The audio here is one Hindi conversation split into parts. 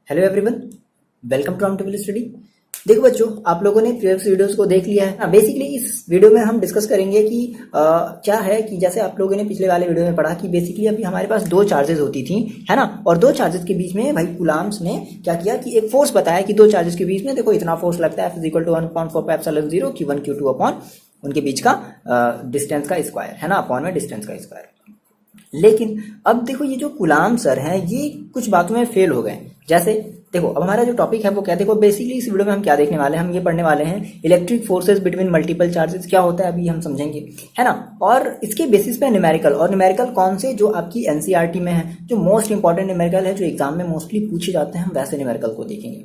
Hello everyone, welcome to round table study. देखो बच्चों, आप लोगों ने प्रीवियस वीडियोस को देख लिया है। बेसिकली इस वीडियो में हम डिस्कस करेंगे कि क्या है कि जैसे आप लोगों ने पिछले वाले वीडियो में पढ़ा कि बेसिकली अभी हमारे पास दो चार्जेस होती थी, है ना। और दो चार्जेस के बीच में भाई कुलाम्स ने क्या किया कि एक फोर्स बताया कि दो चार्जेस के बीच में देखो इतना फोर्स लगता है, F=1/4πε0 Q1 Q2 अपॉन उनके बीच का डिस्टेंस का स्क्वायर, है ना, अपॉन में डिस्टेंस का स्क्वायर। लेकिन अब देखो ये जो कुलाम सर हैं ये कुछ बातों में फेल हो गए। जैसे देखो अब हमारा जो टॉपिक है वो क्या, देखो बेसिकली इस वीडियो में हम क्या देखने वाले हैं, हम ये पढ़ने वाले हैं electric forces between multiple charges क्या होता है, अभी हम समझेंगे, है ना। और इसके बेसिस पे न्यूमेरिकल, और न्यूमेरिकल कौन से जो आपकी एनसीईआरटी में है, जो मोस्ट इंपॉर्टेंट न्यूमेरिकल है, जो एग्जाम में मोस्टली पूछे जाते हैं, हम वैसे न्यूमेरिकल को देखेंगे।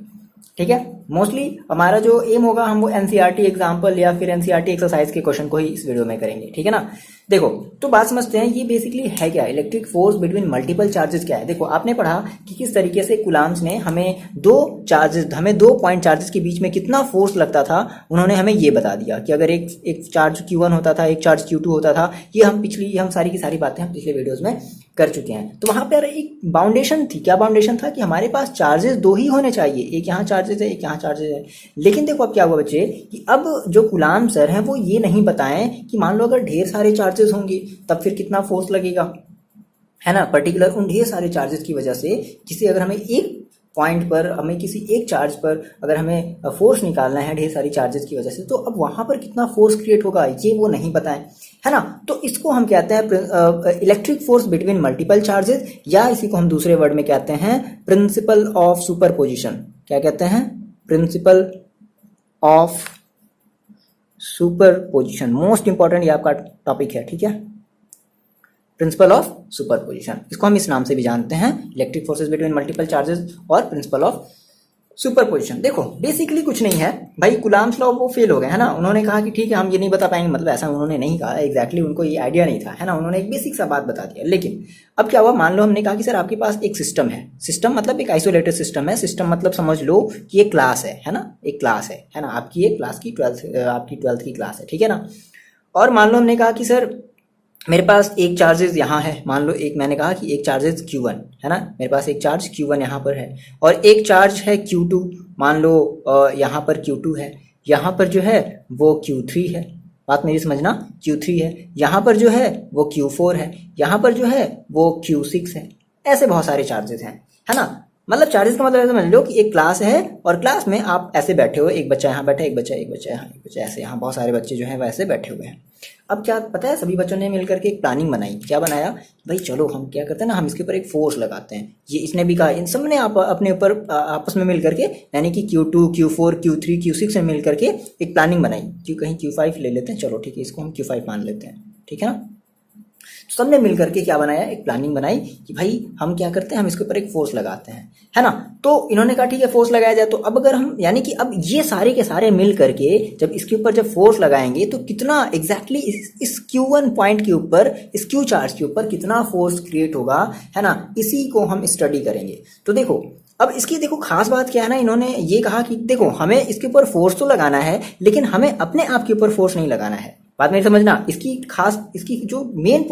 ठीक है, मोस्टली हमारा जो एम होगा हम वो एनसीईआरटी एग्जाम्पल या फिर एनसीईआरटी एक्सरसाइज के क्वेश्चन को ही इस वीडियो में करेंगे। ठीक है ना। देखो तो बात समझते हैं, ये बेसिकली है क्या, electric force between multiple charges क्या है। देखो आपने पढ़ा कि किस तरीके से कुलाम्स ने हमें दो पॉइंट चार्जेस के बीच में कितना फोर्स लगता था, उन्होंने हमें ये बता दिया कि अगर एक चार्ज Q1 होता था, एक चार्ज Q2 होता था। ये हम सारी की सारी बातें हम पिछले वीडियोस में कर चुके हैं। तो वहां पर एक बाउंडेशन थी, क्या बाउंडेशन था कि हमारे पास चार्जेस दो ही होने चाहिए, एक यहाँ चार्जेस है, एक यहाँ चार्जेस है। लेकिन देखो अब क्या हुआ बच्चे कि अब जो कुलाम सर हैं वो ये नहीं बताएं कि मान लो अगर ढेर सारे चार्जेस होंगे तब फिर कितना फोर्स लगेगा, है ना। पर्टिकुलर उन ढेर सारे चार्जेस की वजह से अगर हमें एक पॉइंट पर, हमें किसी एक चार्ज पर अगर हमें फोर्स निकालना है ढेर सारी चार्जेस की वजह से, तो अब वहां पर कितना फोर्स क्रिएट होगा ये वो नहीं बताएं, है ना। तो इसको हम कहते हैं electric force between multiple charges, या इसी को हम दूसरे वर्ड में कहते हैं प्रिंसिपल ऑफ सुपरपोजिशन। क्या कहते हैं? Principle of superposition. Most important ये आपका टॉपिक है। ठीक है, प्रिंसिपल ऑफ सुपरपोजिशन, इसको हम इस नाम से भी जानते हैं, electric forces between multiple charges और प्रिंसिपल ऑफ सुपरपोजिशन। देखो बेसिकली कुछ नहीं है भाई, कुलाम्स लॉ वो फेल हो गए, है ना। उन्होंने कहा कि ठीक है हम ये नहीं बता पाएंगे, मतलब ऐसा उन्होंने नहीं कहा एग्जैक्टली, उनको ये आइडिया नहीं था, है ना। उन्होंने एक बेसिक सा बात बता दिया। लेकिन अब क्या हुआ, मान लो हमने कहा कि सर आपके पास एक सिस्टम है, सिस्टम मतलब एक आइसोलेटेड सिस्टम है, सिस्टम मतलब समझ लो कि एक क्लास है ना, एक क्लास है ना, आपकी एक क्लास की आपकी 12th की क्लास है, ठीक है ना। और मान लो हमने कहा कि सर मेरे पास एक चार्जेस यहाँ है, मान लो एक, मैंने कहा कि एक चार्जेस Q1 है ना, मेरे पास एक चार्ज Q1 यहाँ पर है, और एक चार्ज है Q2, मान लो यहाँ पर Q2 है, यहाँ पर जो है वो Q3 है, बात मेरी समझना, Q3 है, यहाँ पर जो है वो Q4 है, यहाँ पर जो है वो Q6 है। ऐसे बहुत सारे चार्जेस हैं, है ना। मतलब चार्जेस का मतलब ऐसा समझ लो कि एक क्लास है और क्लास में आप ऐसे बैठे हो, एक बच्चा यहाँ बैठा है, एक बच्चा यहाँ, एक बच्चा ऐसे, यहाँ बहुत सारे बच्चे जो हैं वैसे बैठे हुए हैं। अब क्या पता है, सभी बच्चों ने मिलकर के एक प्लानिंग बनाई। क्या बनाया भाई, चलो हम क्या करते हैं ना, हम इसके ऊपर एक फोर्स लगाते हैं। ये इसने भी कहा, इन सब ने अपने ऊपर आपस में मिलकर के, यानी कि Q2 Q4 Q3 Q6 में मिलकर के एक प्लानिंग बनाई। कहीं Q5 ले लेते हैं, चलो ठीक है, इसको हम Q5 मान लेते हैं, ठीक है ना। सबने मिलकर के क्या बनाया, एक प्लानिंग बनाई कि भाई हम क्या करते हैं, हम इसके ऊपर एक फोर्स लगाते हैं, है ना। तो इन्होंने कहा ठीक है फोर्स लगाया जाए। तो अब अगर हम, यानी कि अब ये सारे के सारे मिल करके जब इसके ऊपर जब फोर्स लगाएंगे तो कितना एग्जैक्टली इस Q1 पॉइंट के ऊपर, इस Q चार्ज के ऊपर कितना फोर्स क्रिएट होगा, है ना, इसी को हम स्टडी करेंगे। तो देखो अब इसकी देखो खास बात क्या है ना, इन्होंने ये कहा कि देखो हमें इसके ऊपर फोर्स तो लगाना है, लेकिन हमें अपने आप के ऊपर फोर्स नहीं लगाना है। बात मेरी समझना, इसकी जो मेन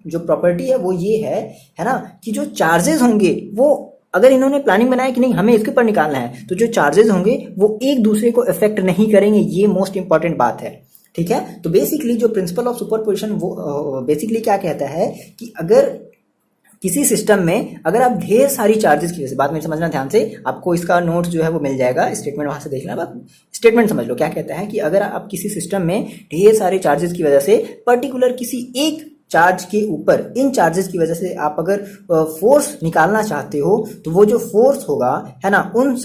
जो प्रॉपर्टी है वो ये है ना, कि जो चार्जेस होंगे वो, अगर इन्होंने प्लानिंग बनाया कि नहीं हमें इसके ऊपर निकालना है, तो जो चार्जेस होंगे वो एक दूसरे को इफेक्ट नहीं करेंगे। ये मोस्ट इंपॉर्टेंट बात है, ठीक है। तो बेसिकली जो प्रिंसिपल ऑफ सुपरपोजिशन वो बेसिकली क्या कहता है कि अगर किसी सिस्टम में अगर आप ढेर सारी चार्जेस की वजह से, बात में समझना ध्यान से, आपको इसका नोट्स जो है वो मिल जाएगा, स्टेटमेंट वहां से देख लेना, बात स्टेटमेंट समझ लो। क्या कहता है कि अगर आप किसी सिस्टम में ढेर सारे चार्जेस की वजह से पर्टिकुलर किसी एक चार्ज के ऊपर, इन चार्जेस की वजह से आप अगर फोर्स निकालना चाहते हो, तो वो जो फोर्स होगा, है ना, उन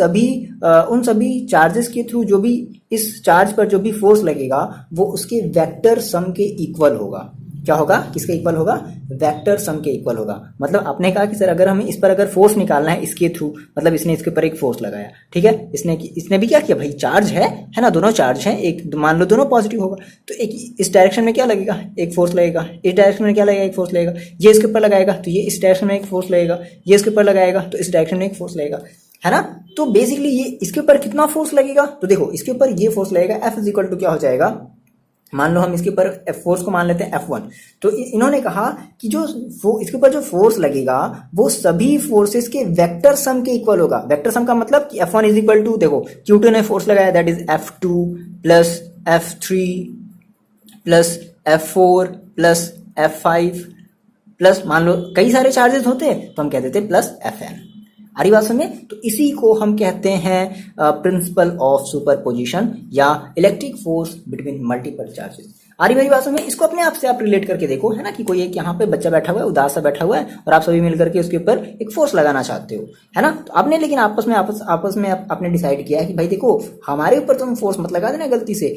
सभी चार्जेस के थ्रू जो भी इस चार्ज पर जो भी फोर्स लगेगा वो उसके वेक्टर सम के इक्वल होगा। क्या होगा, किसके इक्वल होगा, वेक्टर सम के इक्वल होगा। मतलब आपने कहा कि सर अगर हमें इस पर अगर फोर्स निकालना है इसके थ्रू, मतलब इसने इसके ऊपर एक फोर्स लगाया, ठीक है, इसने भी क्या किया भाई, चार्ज है ना, दोनों चार्ज हैं, एक मान लो दोनों पॉजिटिव होगा, तो एक इस डायरेक्शन में क्या लगेगा, एक फोर्स लगेगा, इस डायरेक्शन में क्या लगेगा, एक फोर्स लगेगा, ये इसके ऊपर लगाएगा तो ये इस डायरेक्शन में एक फोर्स लगेगा, ये इसके ऊपर लगाएगा तो इस डायरेक्शन में एक फोर्स लगेगा, है ना। तो बेसिकली ये इसके ऊपर कितना फोर्स लगेगा, तो देखो इसके ऊपर ये फोर्स लगेगा, F क्या हो जाएगा, मान लो हम इसके ऊपर फोर्स को मान लेते हैं F1, तो इन्होंने कहा कि जो इसके ऊपर जो फोर्स लगेगा वो सभी फोर्सेस के वेक्टर सम के इक्वल होगा। वेक्टर सम का मतलब कि F1 इज इक्वल टू, देखो Q2 ने फोर्स लगाया that is F2 plus F3 plus F4 plus F5 plus, मान लो कई सारे चार्जेस होते हैं तो हम कह देते हैं प्लस Fn। आ रही बात समझे? तो इसी को हम कहते हैं प्रिंसिपल ऑफ सुपरपोजिशन या electric force between multiple charges. आ रही मेरी बात समझ? इसको अपने आप से आप रिलेट करके देखो, है ना, कि कोई एक यहाँ पे बच्चा बैठा हुआ है, उदास सा बैठा हुआ है और आप सभी मिलकर के उसके ऊपर एक फोर्स लगाना चाहते हो, है ना। तो आपने लेकिन आपस में आपने डिसाइड किया है कि भाई देखो हमारे ऊपर तुम फोर्स मत लगा देना गलती से।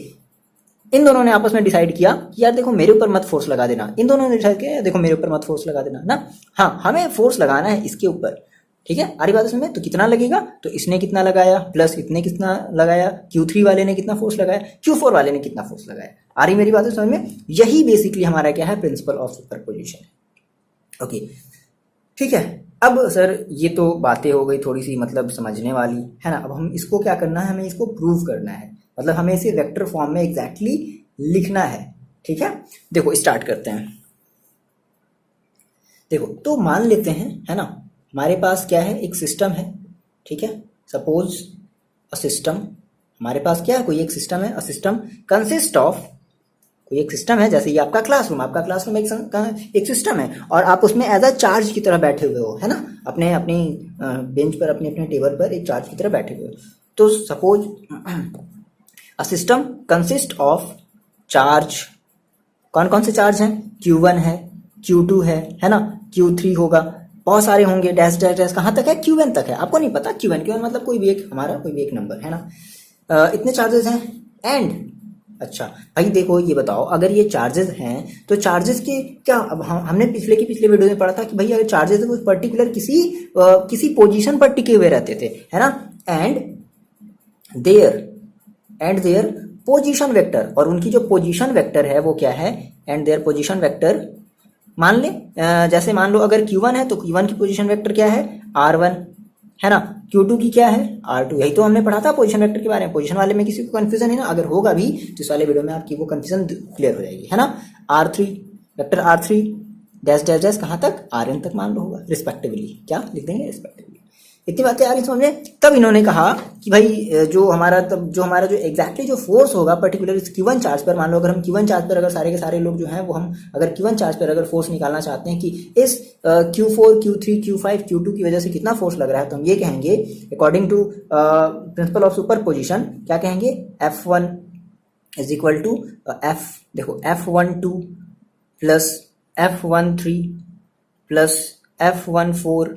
इन दोनों ने आपस में डिसाइड किया कि यार देखो मेरे ऊपर मत फोर्स लगा देना। इन दोनों ने डिसाइड किया देखो मेरे ऊपर मत फोर्स लगा देना ना, हाँ हमें फोर्स लगाना है इसके ऊपर, ठीक है। आ रही बात समझ में? तो कितना लगेगा, तो इसने कितना लगाया प्लस इतने कितना लगाया, Q3 वाले ने कितना फोर्स लगाया, Q4 वाले ने कितना फोर्स लगाया। आ रही मेरी बात समझ में? यही बेसिकली हमारा क्या है, प्रिंसिपल ऑफ सुपरपोजिशन। ओके ठीक है। अब सर ये तो बातें हो गई थोड़ी सी मतलब समझने वाली, है ना। अब हम इसको क्या करना है, हमें इसको प्रूव करना है, मतलब हमें इसे वेक्टर फॉर्म में एग्जैक्टली लिखना है, ठीक है। देखो स्टार्ट करते हैं। देखो तो मान लेते हैं, है ना, हमारे पास क्या है, एक सिस्टम है, ठीक है। सपोज अ सिस्टम, हमारे पास क्या है, कोई एक सिस्टम है। अ सिस्टम कंसिस्ट ऑफ, कोई एक सिस्टम है, जैसे ये आपका क्लासरूम एक सिस्टम है और आप उसमें एज अ चार्ज की तरह बैठे हुए हो, है ना, अपनी बेंच पर अपने टेबल पर एक चार्ज की तरह बैठे हुए हो। तो suppose a system consist of charge, कौन कौन से चार्ज हैं, Q1 है, Q2 है ना, Q3 होगा, बहुत सारे होंगे, डैश डैश डैश कहाँ तक है, Qn तक है। आपको नहीं पता Qn मतलब कोई भी एक हमारा कोई भी एक नंबर, है ना। इतने चार्जेस हैं एंड अच्छा भाई देखो ये बताओ, अगर ये चार्जेस हैं तो चार्जेस के क्या, अब हमने पिछले वीडियो में पढ़ा था कि भाई अगर चार्जेस है वो पर्टिकुलर किसी पोजीशन पर टिके हुए रहते थे, है ना। एंड देयर पोजीशन वेक्टर, और उनकी जो पोजीशन वेक्टर है वो क्या है, एंड देयर पोजीशन वेक्टर, मान ले जैसे मान लो अगर Q1 है तो Q1 की पोजीशन वेक्टर क्या है, R1, है ना। Q2 की क्या है, R2। यही तो हमने पढ़ा था पोजीशन वेक्टर के बारे में। पोजीशन वाले में किसी को कंफ्यूजन है ना, अगर होगा भी तो इस वाले वीडियो में आपकी वो कंफ्यूजन क्लियर हो जाएगी, है ना। R3 vector, R3 dash dash dash कहाँ तक, Rn तक मान लो होगा रिस्पेक्टिवली, क्या लिख देंगे रिस्पेक्टिवली। इतनी बातें आ रही समझ में। तब इन्होंने कहा कि भाई जो हमारा जो एग्जैक्टली जो फोर्स होगा पर्टिकुलर इस Q1 चार्ज पर, मान लो अगर हम Q1 चार्ज पर अगर सारे के सारे लोग जो हैं वो हम अगर Q1 चार्ज पर अगर फोर्स निकालना चाहते हैं कि इस Q4 Q3 Q5 Q2 की वजह से कितना फोर्स लग रहा है, तो हम ये कहेंगे according to principle of superposition, क्या कहेंगे, F1 इज इक्वल टू देखो F12 plus F13 plus F14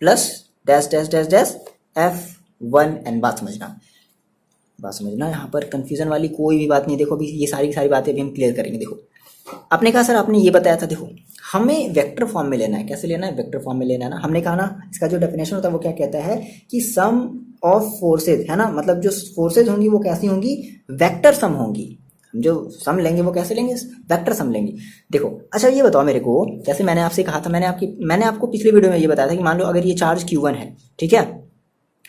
plus dash dash dash dash F1n। बात समझना यहाँ पर कंफ्यूजन वाली कोई भी बात नहीं। देखो अभी ये सारी बातें भी हम क्लियर करेंगे। देखो आपने कहा सर आपने ये बताया था, देखो हमें वेक्टर फॉर्म में लेना है। कैसे लेना है, वेक्टर फॉर्म में लेना है ना। हमने कहा ना इसका जो डेफिनेशन होता है वो क्या कहता है कि सम ऑफ फोर्सेज, है ना, मतलब जो फोर्सेज होंगी वो कैसी होंगी, वेक्टर सम होंगी। हम जो सम लेंगे वो कैसे लेंगे, वेक्टर सम लेंगे। देखो अच्छा ये बताओ मेरे को, जैसे मैंने आपसे कहा था, मैंने आपको पिछले वीडियो में ये बताया था कि मान लो अगर ये चार्ज Q1 है, ठीक है,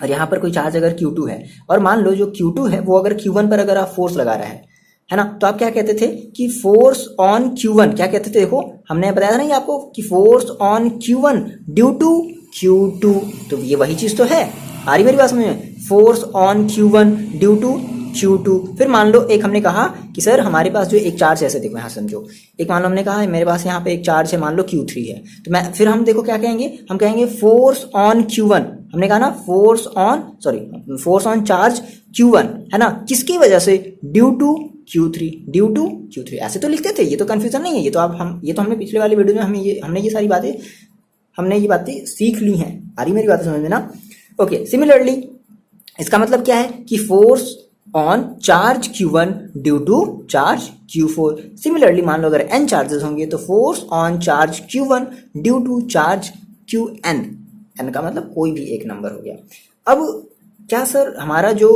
और यहाँ पर कोई चार्ज अगर Q2 है, और मान लो जो Q2 है वो अगर Q1 पर अगर आप फोर्स लगा रहा है ना, तो आप क्या कहते थे कि फोर्स ऑन Q1, क्या कहते थे, देखो हमने बताया था ना ये आपको कि force on Q1 due to Q2, तो ये वही चीज तो है। आ रही मेरी बात समझ में, force on Q1 due to Q2। फिर मान लो एक हमने कहा कि सर हमारे पास जो एक चार्ज ऐसे, देखो यहाँ समझो, एक मान लो हमने कहा मेरे पास यहाँ पे एक चार्ज है, मान लो Q3 है, तो फिर हम देखो क्या कहेंगे, हम कहेंगे फोर्स ऑन Q1, हमने कहा ना फोर्स ऑन चार्ज Q1, है ना, किसकी वजह से, ड्यू टू Q3, ऐसे तो लिखते थे, ये तो कंफ्यूजन नहीं है। ये तो हमने पिछले वाले वीडियो में हमने ये बातें सीख ली हैं। आ रही मेरी बातें समझ में ना। ओके, सिमिलरली इसका मतलब क्या है कि force on charge Q1 due to charge Q4। Similarly मान लो अगर n चार्जेस होंगे तो force on charge Q1 due to charge Qn, n का मतलब कोई भी एक नंबर हो गया। अब क्या सर हमारा जो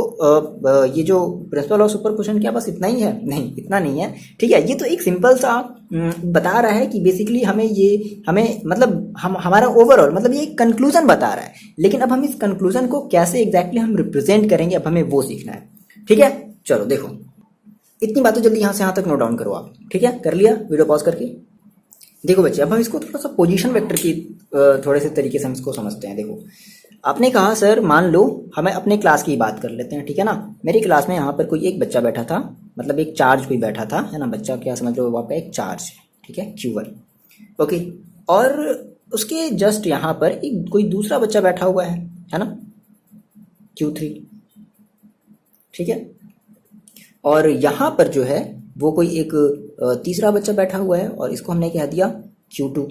ये जो प्रिंसिपल ऑफ सुपरपोजिशन क्या बस इतना ही है, नहीं इतना नहीं है, ठीक है। ये तो एक सिंपल सा बता रहा है कि बेसिकली हमें मतलब हमारा ओवरऑल मतलब ये एक कंक्लूजन बता रहा है, लेकिन अब हम इस कंक्लूजन को कैसे एग्जैक्टली हम रिप्रेजेंट करेंगे, अब हमें वो सीखना है, ठीक है। चलो देखो इतनी बातें जल्दी यहाँ से यहाँ तक नोट डाउन करो आप, ठीक है? कर लिया वीडियो पॉज करके? देखो बच्चे, अब हम इसको थोड़ा सा पोजीशन वेक्टर की थोड़े से तरीके से हम इसको समझते हैं। देखो, आपने कहा सर मान लो हमें अपने क्लास की बात कर लेते हैं, ठीक है ना? मेरी क्लास में यहाँ पर कोई एक बच्चा बैठा था, मतलब एक चार्ज कोई बैठा था, है ना? बच्चा क्या समझ लो, आपका एक चार्ज है, ठीक है, Q1, ओके। और उसके जस्ट यहाँ पर एक कोई दूसरा बच्चा बैठा हुआ है ना, Q3, ठीक है। और यहाँ पर जो है वो कोई एक तीसरा बच्चा बैठा हुआ है और इसको हमने कह दिया Q2।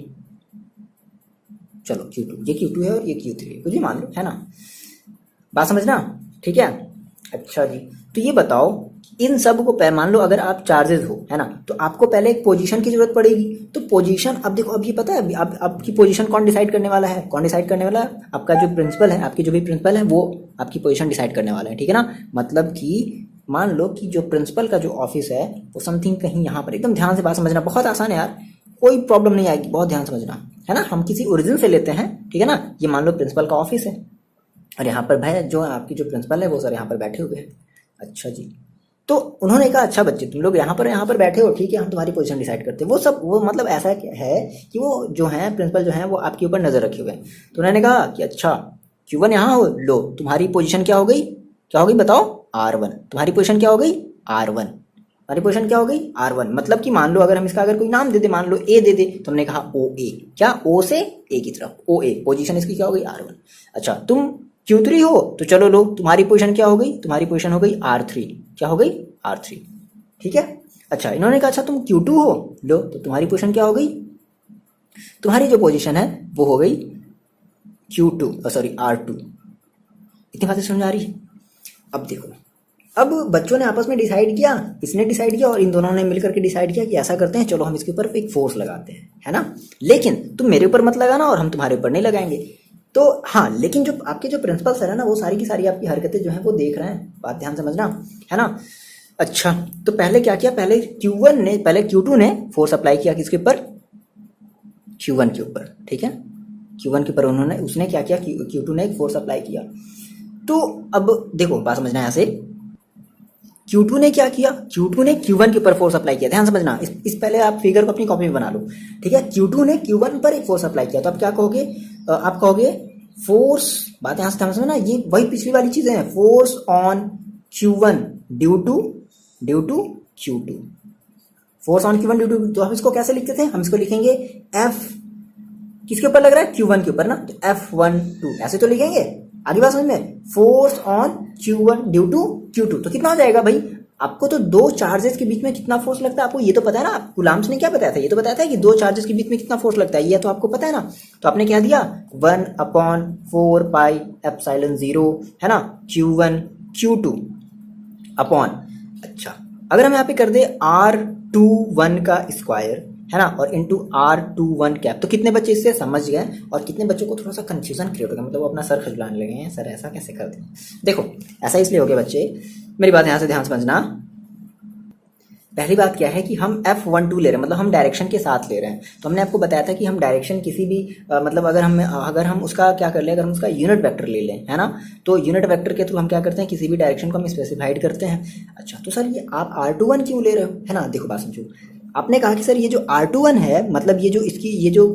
चलो Q2, ये Q2 है और ये Q3 है, कुछ भी मान लो, है ना? बात समझना, ठीक है? अच्छा जी, तो ये बताओ इन सब को मान लो अगर आप चार्जेस हो, है ना, तो आपको पहले एक पोजीशन की जरूरत पड़ेगी। तो पोजीशन, अब देखो, अब ये पता है अब आपकी पोजीशन कौन डिसाइड करने वाला है? कौन डिसाइड करने वाला है? आपका जो प्रिंसिपल है, आपकी जो भी प्रिंसिपल है वो आपकी पोजीशन डिसाइड करने वाला है, ठीक है ना? मतलब कि मान लो कि जो प्रिंसिपल का जो ऑफिस है वो समथिंग कहीं यहाँ पर, एकदम ध्यान से बात समझना, बहुत आसान है यार, कोई प्रॉब्लम नहीं आएगी, बहुत ध्यान समझना, है ना? हम किसी ओरिजिन से लेते हैं, ठीक है ना? ये मान लो प्रिंसिपल का ऑफिस है और यहाँ पर भाई जो आपकी जो प्रिंसिपल है वो सर यहाँ पर बैठे हुए हैं। अच्छा जी, तो उन्होंने कहा अच्छा बच्चे तुम लोग यहाँ पर बैठे हो, ठीक है, हम तुम्हारी पोजीशन डिसाइड करते हैं। वो सब वो मतलब ऐसा है कि वो जो है प्रिंसिपल जो है वो आपके ऊपर नजर रखे हुए हैं। तो उन्होंने कहा कि अच्छा Q1 यहाँ हो, लो तुम्हारी पोजीशन क्या हो गई, क्या हो गई बताओ? R1। तुम्हारी पोजीशन क्या हो गई? R1। तुम्हारी पोजीशन क्या हो गई? R1। मतलब कि मान लो अगर हम इसका अगर कोई नाम दे दे, मान लो A दे दे, तो हमने कहा OA, क्या? O से A की तरफ, OA, पोजीशन इसकी क्या हो गई? R1। अच्छा, तुम Q3 हो, तो चलो लो तुम्हारी पोजीशन क्या हो गई? तुम्हारी पोजीशन हो गई R3। क्या हो गई? R3, ठीक है। अच्छा, इन्होंने कहा अच्छा तुम Q2 हो, लो तो तुम्हारी पोजीशन क्या हो गई? तुम्हारी जो पोजीशन है वो हो गई Q2, सॉरी R2। इतनी बातें समझ आ रही है? अब देखो, अब बच्चों ने आपस में डिसाइड किया, इसने डिसाइड किया और इन दोनों ने मिलकर के डिसाइड किया कि ऐसा करते हैं, चलो हम इसके ऊपर एक फोर्स लगाते हैं, है ना? लेकिन तुम मेरे ऊपर मत लगाना और हम तुम्हारे ऊपर नहीं लगाएंगे। तो हाँ, लेकिन जो आपके जो प्रिंसिपल सर है ना, वो सारी की सारी आपकी हरकतें जो है वो देख रहे हैं, बात ध्यान समझना, है ना? अच्छा, तो पहले क्या किया, पहले Q2 ने फोर्स अप्लाई किया किसके ऊपर? Q1 के ऊपर, ठीक है। Q1 के ऊपर उसने क्या किया, Q2 ने एक फोर्स अप्लाई किया। तो अब देखो बात समझना, यहाँ से Q2 ने क्या किया, Q2 ने Q1 के ऊपर फोर्स अप्लाई किया, ध्यान समझना। इस पहले आप फिगर को अपनी कॉपी में बना लो, ठीक है। Q2 ने Q1 पर एक फोर्स अप्लाई किया, तो आप क्या कहोगे? आप कहोगे फोर्स, बात यहाँ से ध्यान समझना, ये वही पिछली वाली चीजें हैं, force on Q1 due to Q2, force on Q1 due to. तो हम इसको कैसे लिखते थे? हम इसको लिखेंगे F किसके ऊपर लग रहा है? Q1 के ऊपर ना, तो F12 ऐसे तो लिखेंगे। आगे बात समझ में, force on Q1 due to Q2, तो कितना हो जाएगा भाई? आपको तो दो चार्जेस के बीच में कितना फोर्स लगता है आपको ये तो पता है ना। कूलाम्स ने क्या बताया था? ये तो बताया था कि दो चार्जेस के बीच में कितना फोर्स लगता है, ये तो आपको पता है ना। तो आपने क्या दिया? 1/4 पाई एप्सिलॉन 0, है ना, Q1 Q2 अपॉन, अच्छा अगर हम यहाँ पे कर दे R21 का स्क्वायर, है ना, और इंटू R21 कैप, तो कितने बच्चे इससे समझ गए और कितने बच्चों को थोड़ा सा कंफ्यूजन क्रिएट हो गया, मतलब वो अपना सर खजलाने लगे हैं, सर ऐसा कैसे करते हैं। देखो ऐसा इसलिए हो गया बच्चे, मेरी बात यहाँ से ध्यान समझना। पहली बात क्या है कि हम F12 ले रहे हैं, मतलब हम डायरेक्शन के साथ ले रहे हैं। तो हमने आपको बताया था कि हम डायरेक्शन किसी भी मतलब अगर हम उसका क्या कर ले, अगर हम उसका यूनिट वेक्टर ले लें, है ना, तो यूनिट वेक्टर के थ्रू हम क्या करते हैं, किसी भी डायरेक्शन को हम स्पेसिफाइड करते हैं। अच्छा, तो सर ये आप R21 क्यों ले रहे हो, है ना? देखो बात समझो, आपने कहा कि सर ये जो R21 है, मतलब ये जो इसकी ये जो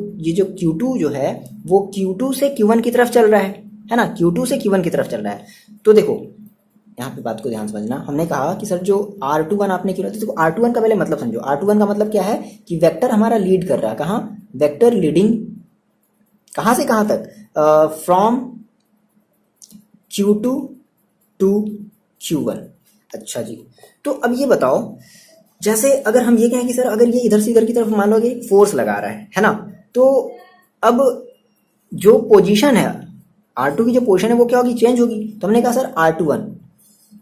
Q2 जो है वो Q2 से Q1 की तरफ चल रहा है ना, Q2 से Q1 की तरफ चल रहा है। तो देखो यहाँ पे बात को ध्यान समझना, हमने कहा कि सर जो R21 आपने क्यों, देखो R21 का पहले मतलब समझो। R21 का मतलब क्या है कि वेक्टर हमारा लीड कर रहा है, कहाँ? वेक्टर लीडिंग कहाँ से कहाँ तक? From Q2 to Q1। अच्छा जी, तो अब ये बताओ, जैसे अगर हम ये कहें कि सर अगर ये इधर से इधर की तरफ मान लो कि फोर्स लगा रहा है ना, तो अब जो पोजीशन है R2 की जो पोजीशन है वो क्या होगी? चेंज होगी। तो हमने कहा सर R21,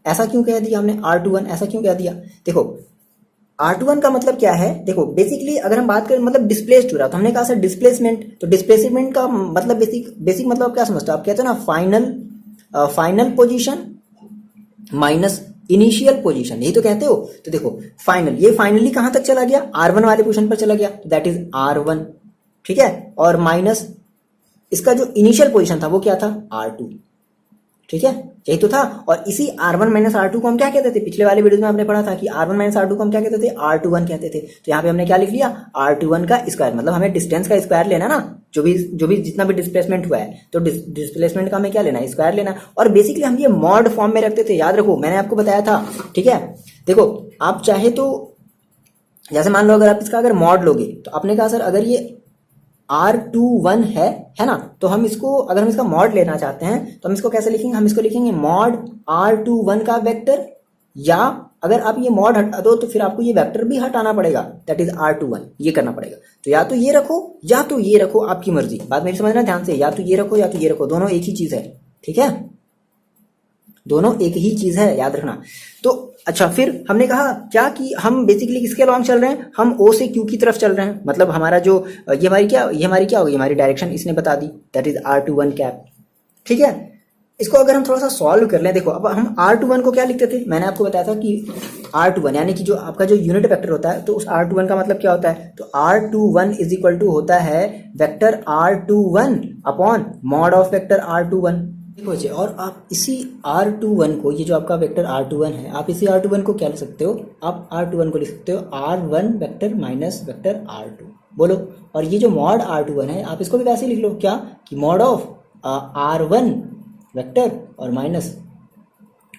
ऐसा क्यों कह दिया हमने? R21 ऐसा क्यों कह दिया? देखो R21 का मतलब क्या है, देखो बेसिकली अगर हम बात करें मतलब डिस्प्लेस्ड हो रहा, तो हमने कहा सर डिस्प्लेसमेंट। तो डिस्प्लेसमेंट का मतलब बेसिक मतलब क्या समझते हो आप? कहते हो ना final position minus initial position, यही तो कहते हो। तो देखो फाइनल, ये फाइनली कहां तक चला गया? R1 वाले पोजीशन पर चला गया, तो दैट इज R1, ठीक है, और माइनस इसका जो इनिशियल पोजीशन था वो क्या था? R2, ठीक है, यही तो था। और इसी R1 माइनस R2 को हम क्या कहते थे, पिछले वाले वीडियो में आपने पढ़ा था कि R1 माइनस R2 को हम क्या कहते थे, R21 कहते थे। तो यहाँ पे हमने क्या लिख लिया, R21 का स्क्वायर, मतलब हमें डिस्टेंस का स्क्वायर लेना ना, जो भी जितना भी डिस्प्लेसमेंट हुआ है, तो डिस्प्लेसमेंट का हमें क्या लेना है, स्क्वायर लेना। और बेसिकली हम ये मॉड फॉर्म में रखते थे, याद रखो मैंने आपको बताया था। ठीक है, देखो आप चाहे तो जैसे मान लो अगर आप इसका अगर मॉड लोगे, तो आपने कहा सर अगर ये R21 है ना, तो हम इसको अगर हम इसका मॉड लेना चाहते हैं तो हम इसको कैसे लिखेंगे, हम इसको लिखेंगे मॉड R21 का वेक्टर, या अगर आप ये मॉड हटा दो तो फिर आपको ये वेक्टर भी हटाना पड़ेगा, दैट इज R21, ये करना पड़ेगा। तो या तो ये रखो या तो ये रखो, आपकी मर्जी। बात मेरी समझना ध्यान से, या तो ये रखो या तो ये रखो, दोनों एक ही चीज है। ठीक है, दोनों एक ही चीज है, याद रखना। तो अच्छा, फिर हमने कहा क्या कि हम बेसिकली किसके अलॉन्ग चल रहे हैं, हम O से Q की तरफ चल रहे हैं। मतलब हमारा जो ये हमारी क्या होगी, हमारी डायरेक्शन इसने बता दी, दैट इज R21 कैप। ठीक है, इसको अगर हम थोड़ा सा सॉल्व कर लें, देखो अब हम R21 को क्या लिखते थे, मैंने आपको बताया था कि R21 यानी कि जो आपका जो यूनिट वेक्टर होता है, तो उस R21 का मतलब क्या होता है, तो R21 इज इक्वल टू होता है vector R21 upon mod of vector R21। देखो जी, और आप इसी R21 को, ये जो आपका वेक्टर R21 है, आप इसी R21 को क्या लिख सकते हो, आप R21 को लिख सकते हो R1 vector minus vector R2, बोलो। और ये जो मॉड R21 है, आप इसको भी वैसे ही लिख लो, क्या कि मॉड ऑफ R1 वेक्टर और माइनस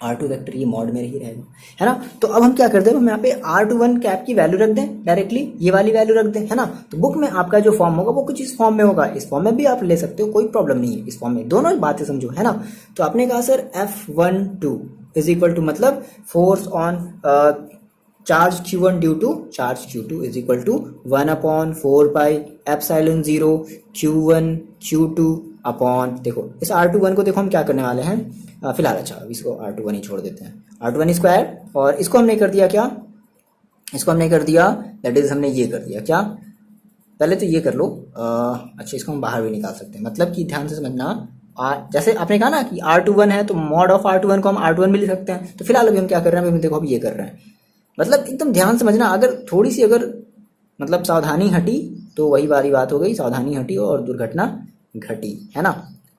R2 वेक्टर, ये मॉड में ही रहेगा, है ना। तो अब हम क्या करते हैं, हम यहाँ पे R21 कैप की वैल्यू रख दें, डायरेक्टली ये वाली वैल्यू रख दें, है ना। तो बुक में आपका जो फॉर्म होगा वो कुछ इस फॉर्म में होगा, इस फॉर्म में भी आप ले सकते हो, कोई प्रॉब्लम नहीं है, इस फॉर्म में दोनों बातें समझो, है ना। तो आपने कहा sir F12 is equal to, मतलब force on charge Q1 due to charge Q2 is equal to 1/4 pi epsilon 0 Q1 Q2 upon, देखो इस R21 को देखो हम क्या करने वाले हैं फिलहाल, अच्छा इसको R21 ही छोड़ देते हैं, R21 स्क्वायर, और इसको हमने कर दिया क्या, इसको हमने कर दिया, दैट इज हमने ये कर दिया क्या, पहले तो ये कर लो, अच्छा इसको हम बाहर भी निकाल सकते हैं, मतलब कि ध्यान से समझना, जैसे आपने कहा ना कि R21 है तो मॉड ऑफ R21 को हम R21 भी लिख सकते हैं। तो फिलहाल अभी हम क्या कर रहे हैं, अभी देखो अभी ये कर रहे हैं, मतलब एकदम ध्यान समझना, अगर थोड़ी सी अगर मतलब सावधानी हटी तो वही वाली बात हो गई, सावधानी हटी और दुर्घटना घटी, है ना।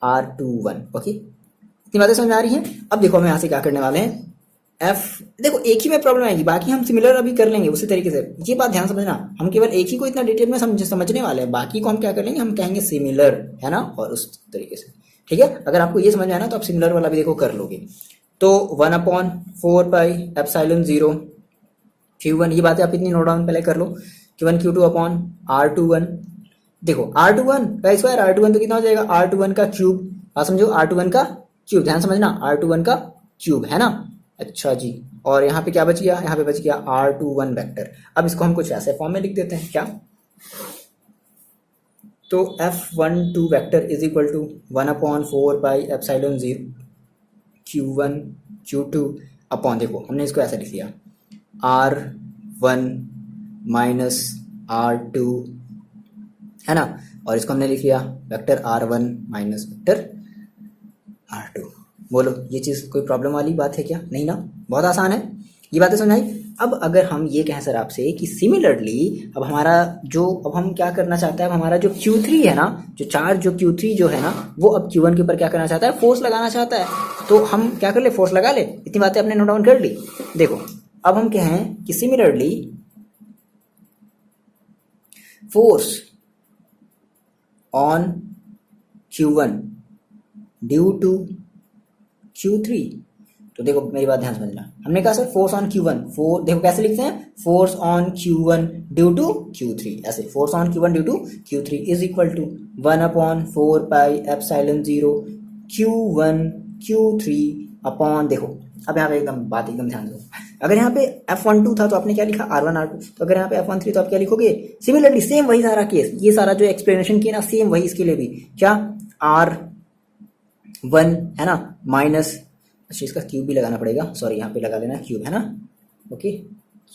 R21, ओके, इतनी बातें समझ आ रही हैं। अब देखो हम यहाँ से क्या करने वाले हैं, F, देखो एक ही में प्रॉब्लम आएगी, बाकी हम सिमिलर अभी कर लेंगे उसी तरीके से, ये बात ध्यान समझना, हम केवल एक ही को इतना डिटेल में समझने वाले हैं, बाकी को हम क्या कर लेंगे, हम कहेंगे सिमिलर, है ना, और उस तरीके से। ठीक है, अगर आपको ये समझ में आना तो आप सिमिलर वाला भी देखो कर लोगे। तो 1/4 पाई एप्सिलॉन 0 Q1, ये बातें आप इतनी नोट डाउन पहले कर लो, Q1 Q2 अपॉन R21, देखो R21 का स्क्वायर, R21 तो कितना हो जाएगा, R21 का क्यूब, बात समझो, R21 का क्यूब, ध्यान समझना, R21 का क्यूब, है ना। अच्छा जी, और यहाँ पे क्या बच गया, यहाँ पे बच गया R21 वेक्टर। अब इसको हम कुछ ऐसे फॉर्म में लिख देते हैं, क्या, तो F12 vector is equal to 1/4 pi epsilon 0 Q1 Q2 upon, देखो हमने इसको ऐसे लिख लिया R1 माइनस R2, है ना, और इसको हमने लिख लिया vector R1 minus vector R2। बोलो ये चीज़ कोई प्रॉब्लम वाली बात है क्या, नहीं ना, बहुत आसान है, ये बातें समझाई। अब अगर हम ये कहें सर आपसे कि सिमिलरली अब हमारा जो, अब हम क्या करना चाहता है, अब हमारा जो Q3 है ना, जो चार्ज जो Q3 जो है ना, वो अब Q1 के ऊपर क्या करना चाहता है, फोर्स लगाना चाहता है। तो हम क्या कर ले, फोर्स लगा ले, इतनी बातें आपने नोट डाउन कर ली। देखो अब हम कहें कि similarly force on Q1 due to Q3, तो देखो मेरी बात ध्यान समझना, हमने कहा सर फोर्स ऑन Q1, देखो कैसे लिखते हैं, force on Q1 due to Q3, ऐसे force on Q1 due to Q3 is equal to 1/4 pi epsilon 0 Q1 Q3 upon, देखो अब यहाँ पे एकदम बात एकदम ध्यान दो, अगर यहाँ पे F12 था तो आपने क्या लिखा R1 R2, तो अगर यहाँ पे F13 तो आप क्या लिखोगे, सिमिलरली सेम वही सारा केस, ये सारा जो एक्सप्लेनेशन किया ना, सेम वही इसके लिए भी, क्या R1 है ना माइनस, अच्छा इसका क्यूब भी लगाना पड़ेगा, सॉरी यहाँ पे लगा लेना क्यूब, है ना, ओके,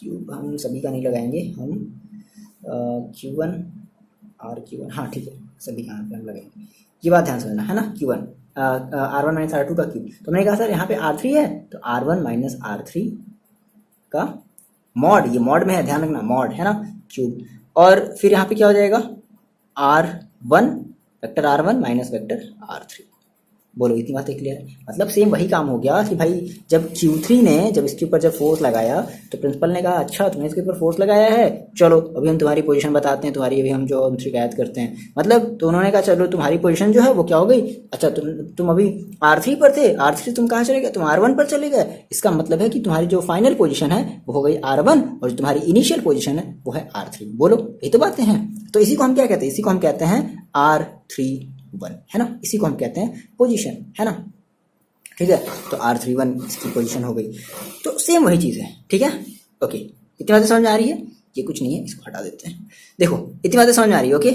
क्यूब हम सभी का नहीं लगाएंगे, हम Q1 R Q1, हाँ ठीक है, सभी का यहाँ पे हम लगाएंगे, ये बात ध्यान समझना, है ना। Q1 R1 माइनस R2 का क्यूब, तो मैंने कहा सर यहाँ पे R3 है तो R1 माइनस R3 का मॉड, ये मॉड में है, ध्यान रखना मॉड, है ना, क्यूब, और फिर यहाँ पे क्या हो जाएगा R1 vector R1 minus vector R3, बोलो इतनी बातें क्लियर है। मतलब सेम वही काम हो गया कि भाई जब Q3 ने जब इसके ऊपर जब फोर्स लगाया तो प्रिंसिपल ने कहा अच्छा तुमने इसके ऊपर फोर्स लगाया है, चलो अभी हम तुम्हारी पोजीशन बताते हैं, तुम्हारी अभी हम जो हम शिकायत करते हैं। मतलब तो उन्होंने कहा चलो तुम्हारी पोजीशन जो है वो क्या हो गई, अच्छा तुम अभी R3 पर थे, R3 तुम कहाँ चले गए, तुम R1 पर चले गए। इसका मतलब है कि तुम्हारी जो फाइनल पोजीशन है वो हो गई R1 और जो तुम्हारी इनिशियल पोजीशन है वो है R3। बोलो यही तो बातें हैं। तो इसी को हम क्या कहते हैं, इसी को हम कहते हैं R31, है ना, इसी को हम कहते हैं पोजीशन, है ना, ठीक है। तो R31 इसकी पोजीशन हो गई। तो सेम वही चीज़ है, ठीक है, ओके। इतनी बातें समझ में आ रही है, ये कुछ नहीं है, इसको हटा देते हैं। देखो इतनी बातें समझ में आ रही है, ओके।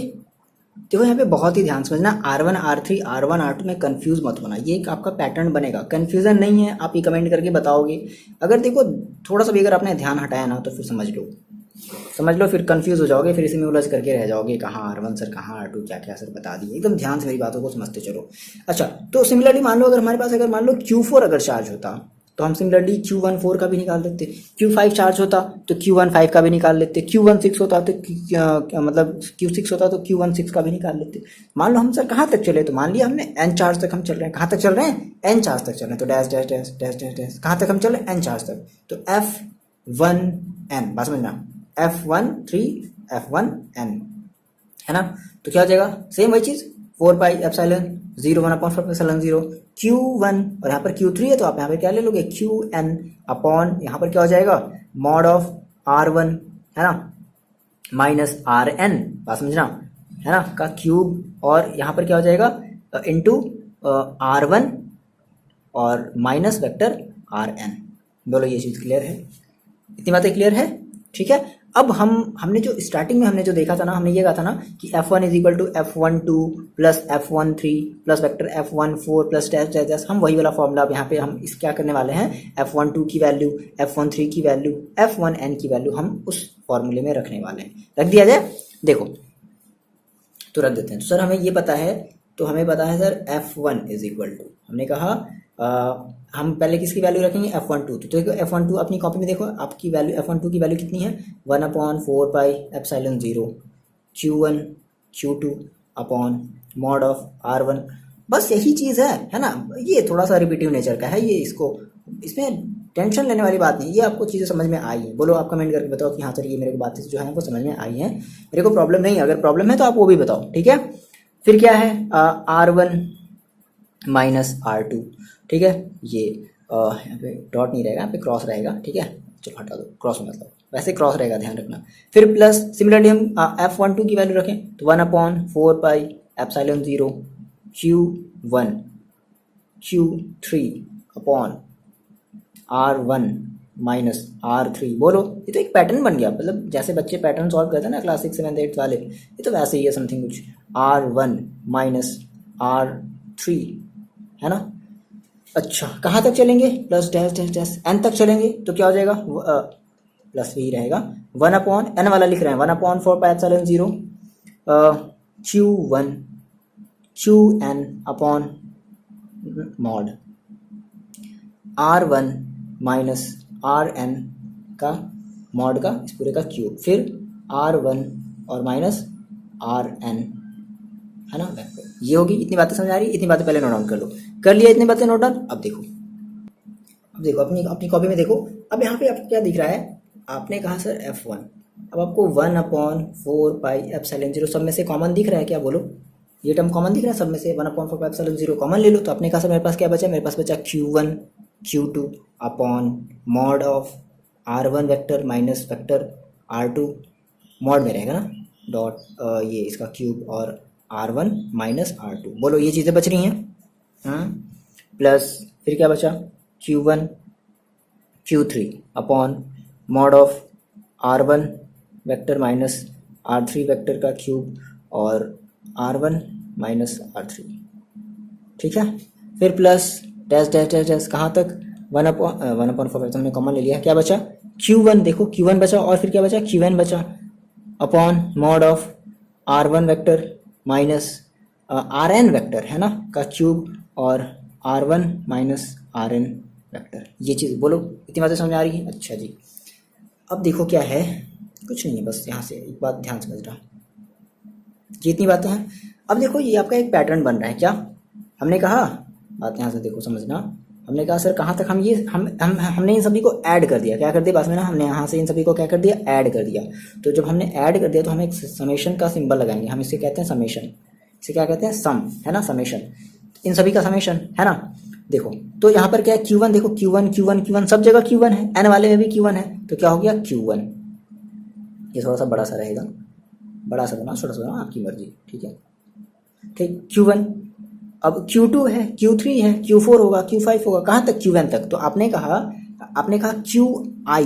देखो यहाँ पे बहुत ही ध्यान समझना, R1 R3 R1 R2 में कंफ्यूज मत होना, ये एक आपका पैटर्न बनेगा, कंफ्यूजन नहीं है। आप ये कमेंट करके बताओगे, अगर देखो थोड़ा सा भी अगर आपने ध्यान हटाया ना तो फिर समझ लो फिर कंफ्यूज हो जाओगे, फिर इसी में उलझ करके रह जाओगे, कहाँ R1 सर कहाँ R2 क्या क्या सर बता दिए। एकदम ध्यान से मेरी बातों को समझते चलो। अच्छा तो सिमिलरली मान लो अगर हमारे पास अगर मान लो Q4 अगर चार्ज होता तो हम सिमिलरली Q14 का भी निकाल लेते, Q5 चार्ज होता तो Q15 का भी निकाल लेते, Q16 होता तो मतलब Q6 होता तो Q16 का भी निकाल लेते। मान लो हम सर कहाँ तक चले, तो मान लिया हमने N चार्ज तक हम चल रहे हैं, कहाँ तक चल रहे हैं N चार्ज तक चल रहे हैं, तो dash dash dash dash dash dash कहाँ तक हम चल रहे हैं N चार्ज तक, तो F1N, बात समझना, F13 F1N, है ना। तो क्या हो जाएगा, सेम वही चीज 4 पाई एप्सिलॉन 0 1/4 एप्सिलॉन 0 Q1, और यहाँ पर Q3 है तो आप यहाँ पर क्या ले लोगे QN अपॉन, यहाँ पर क्या हो जाएगा मॉड ऑफ R1, है ना, माइनस RN, बात समझना, है ना, का क्यूब, और यहाँ पर क्या हो जाएगा इनटू R1 और माइनस वेक्टर RN। बोलो ये चीज़ क्लियर है, इतनी बातें क्लियर है, ठीक है। अब हमने जो स्टार्टिंग में हमने जो देखा था ना, हमने ये कहा था ना कि F1 is equal to F12 plus F13 plus vector F14 plus dash dash dash, हम वही वाला फॉर्मूला अब यहाँ पे हम इस क्या करने वाले हैं, F12 की वैल्यू, F13 की वैल्यू, F1N की वैल्यू हम उस फॉर्मूले में रखने वाले हैं। रख दिया जाए, देखो तो रख देते हैं। तो सर हमें ये पता है, तो हमें पता है sir F1 is equal to, हमने कहा हम पहले किसकी वैल्यू रखेंगे F12, तो देखो F12 अपनी कॉपी में देखो आपकी वैल्यू F12 की वैल्यू कितनी है 1/4 pi epsilon 0 Q1 Q2 upon mod of R1, बस यही चीज़ है ना। ये थोड़ा सा रिपीटिव नेचर का है, ये इसमें टेंशन लेने वाली बात नहीं, ये आपको चीज़ें समझ में आई है। बोलो आप कमेंट करके बताओ कि हाँ सर ये मेरे को बातें जो है वो समझ में आई है, मेरे को प्रॉब्लम नहीं है, अगर प्रॉब्लम है तो आप वो भी बताओ, ठीक है। फिर क्या है R1 माइनस R2, ठीक है, ये यहाँ पे डॉट नहीं रहेगा, यहाँ पे क्रॉस रहेगा, ठीक है, चलो हटा दो क्रॉस, मतलब वैसे क्रॉस रहेगा, ध्यान रखना। फिर प्लस सिमिलरली हम F12 की वैल्यू रखें तो 1/4 pi epsilon 0 Q1 Q3 upon R1 minus R3। बोलो ये तो एक पैटर्न बन गया, मतलब जैसे बच्चे पैटर्न सॉल्व करते हैं ना क्लास 6 7 8 वाले, ये तो वैसे ही है समथिंग कुछ, R1 माइनस R3, है ना। अच्छा कहाँ तक चलेंगे, plus dash dash dash N तक चलेंगे तो क्या हो जाएगा प्लस भी रहेगा, 1/N वाला लिख रहे हैं 1/4 pi epsilon 0 Q1 QN upon mod R1 minus RN का मॉड का इस पूरे का क्यूब, फिर R1 और माइनस RN, है ना, ये होगी। इतनी बातें समझ आ रही है, इतनी बातें पहले नोट डाउन कर लो, कर लिया इतनी बातें नोट डाउन। अब देखो अपनी कॉपी में देखो, अब यहाँ पे आपको क्या दिख रहा है, आपने कहा सर F1, अब आपको 1/4 पाई एप्सिलॉन 0 सब में से कॉमन दिख रहा है क्या, बोलो ये टर्म कॉमन दिख रहा है सब में से, 1/4 पाई एप्सिलॉन 0 कॉमन ले लो। तो आपने कहा सर मेरे पास क्या बचा, मेरे पास बचा Q1 Q2 upon mod of R1 vector minus vector R2, mod में रहेगा ना, डॉट ये इसका क्यूब और R1 माइनस R2। बोलो ये चीज़ें बच रही हैं, प्लस फिर क्या बचा Q1 Q3 upon mod of R1 vector minus R3 vector का क्यूब और R1 माइनस R3, ठीक है। फिर plus dash dash dash dash कहाँ तक 1/4 हमने कॉमन ले लिया, क्या बचा Q1, देखो Q1 बचा और फिर क्या बचा QN बचा upon mod of R1 vector minus RN vector, है ना, का क्यूब और R1 माइनस RN वेक्टर। ये चीज़ बोलो इतनी बातें समझ आ रही है। अच्छा जी, अब देखो क्या है, कुछ नहीं है, बस यहाँ से एक बात ध्यान समझना, ये इतनी बातें हैं। अब देखो ये आपका एक पैटर्न बन रहा है, क्या हमने कहा बात यहाँ से देखो समझना। हमने कहा सर कहाँ तक हम ये हमने इन सभी को ऐड कर दिया, क्या कर दिया, बस में ना हमने यहाँ से इन सभी को क्या कर दिया, ऐड कर दिया। तो जब हमने ऐड कर दिया तो हम एक समेशन का सिंबल लगाएंगे, हम इसे कहते हैं समेशन, इसे क्या कहते हैं, सम, है ना, समेशन, इन सभी का समेशन, है ना। देखो तो यहाँ पर क्या है, Q1, देखो Q1 सब जगह Q1 है, N वाले में भी Q1 है, तो क्या हो गया Q1। ये थोड़ा सा बड़ा सा रहेगा, बड़ा सा बना, छोटा सा बना, आपकी मर्जी, ठीक है, ठीक, Q1। अब Q2 है, Q3 है, Q4 होगा, Q5 होगा, कहाँ तक, Qn तक। तो आपने कहा QI,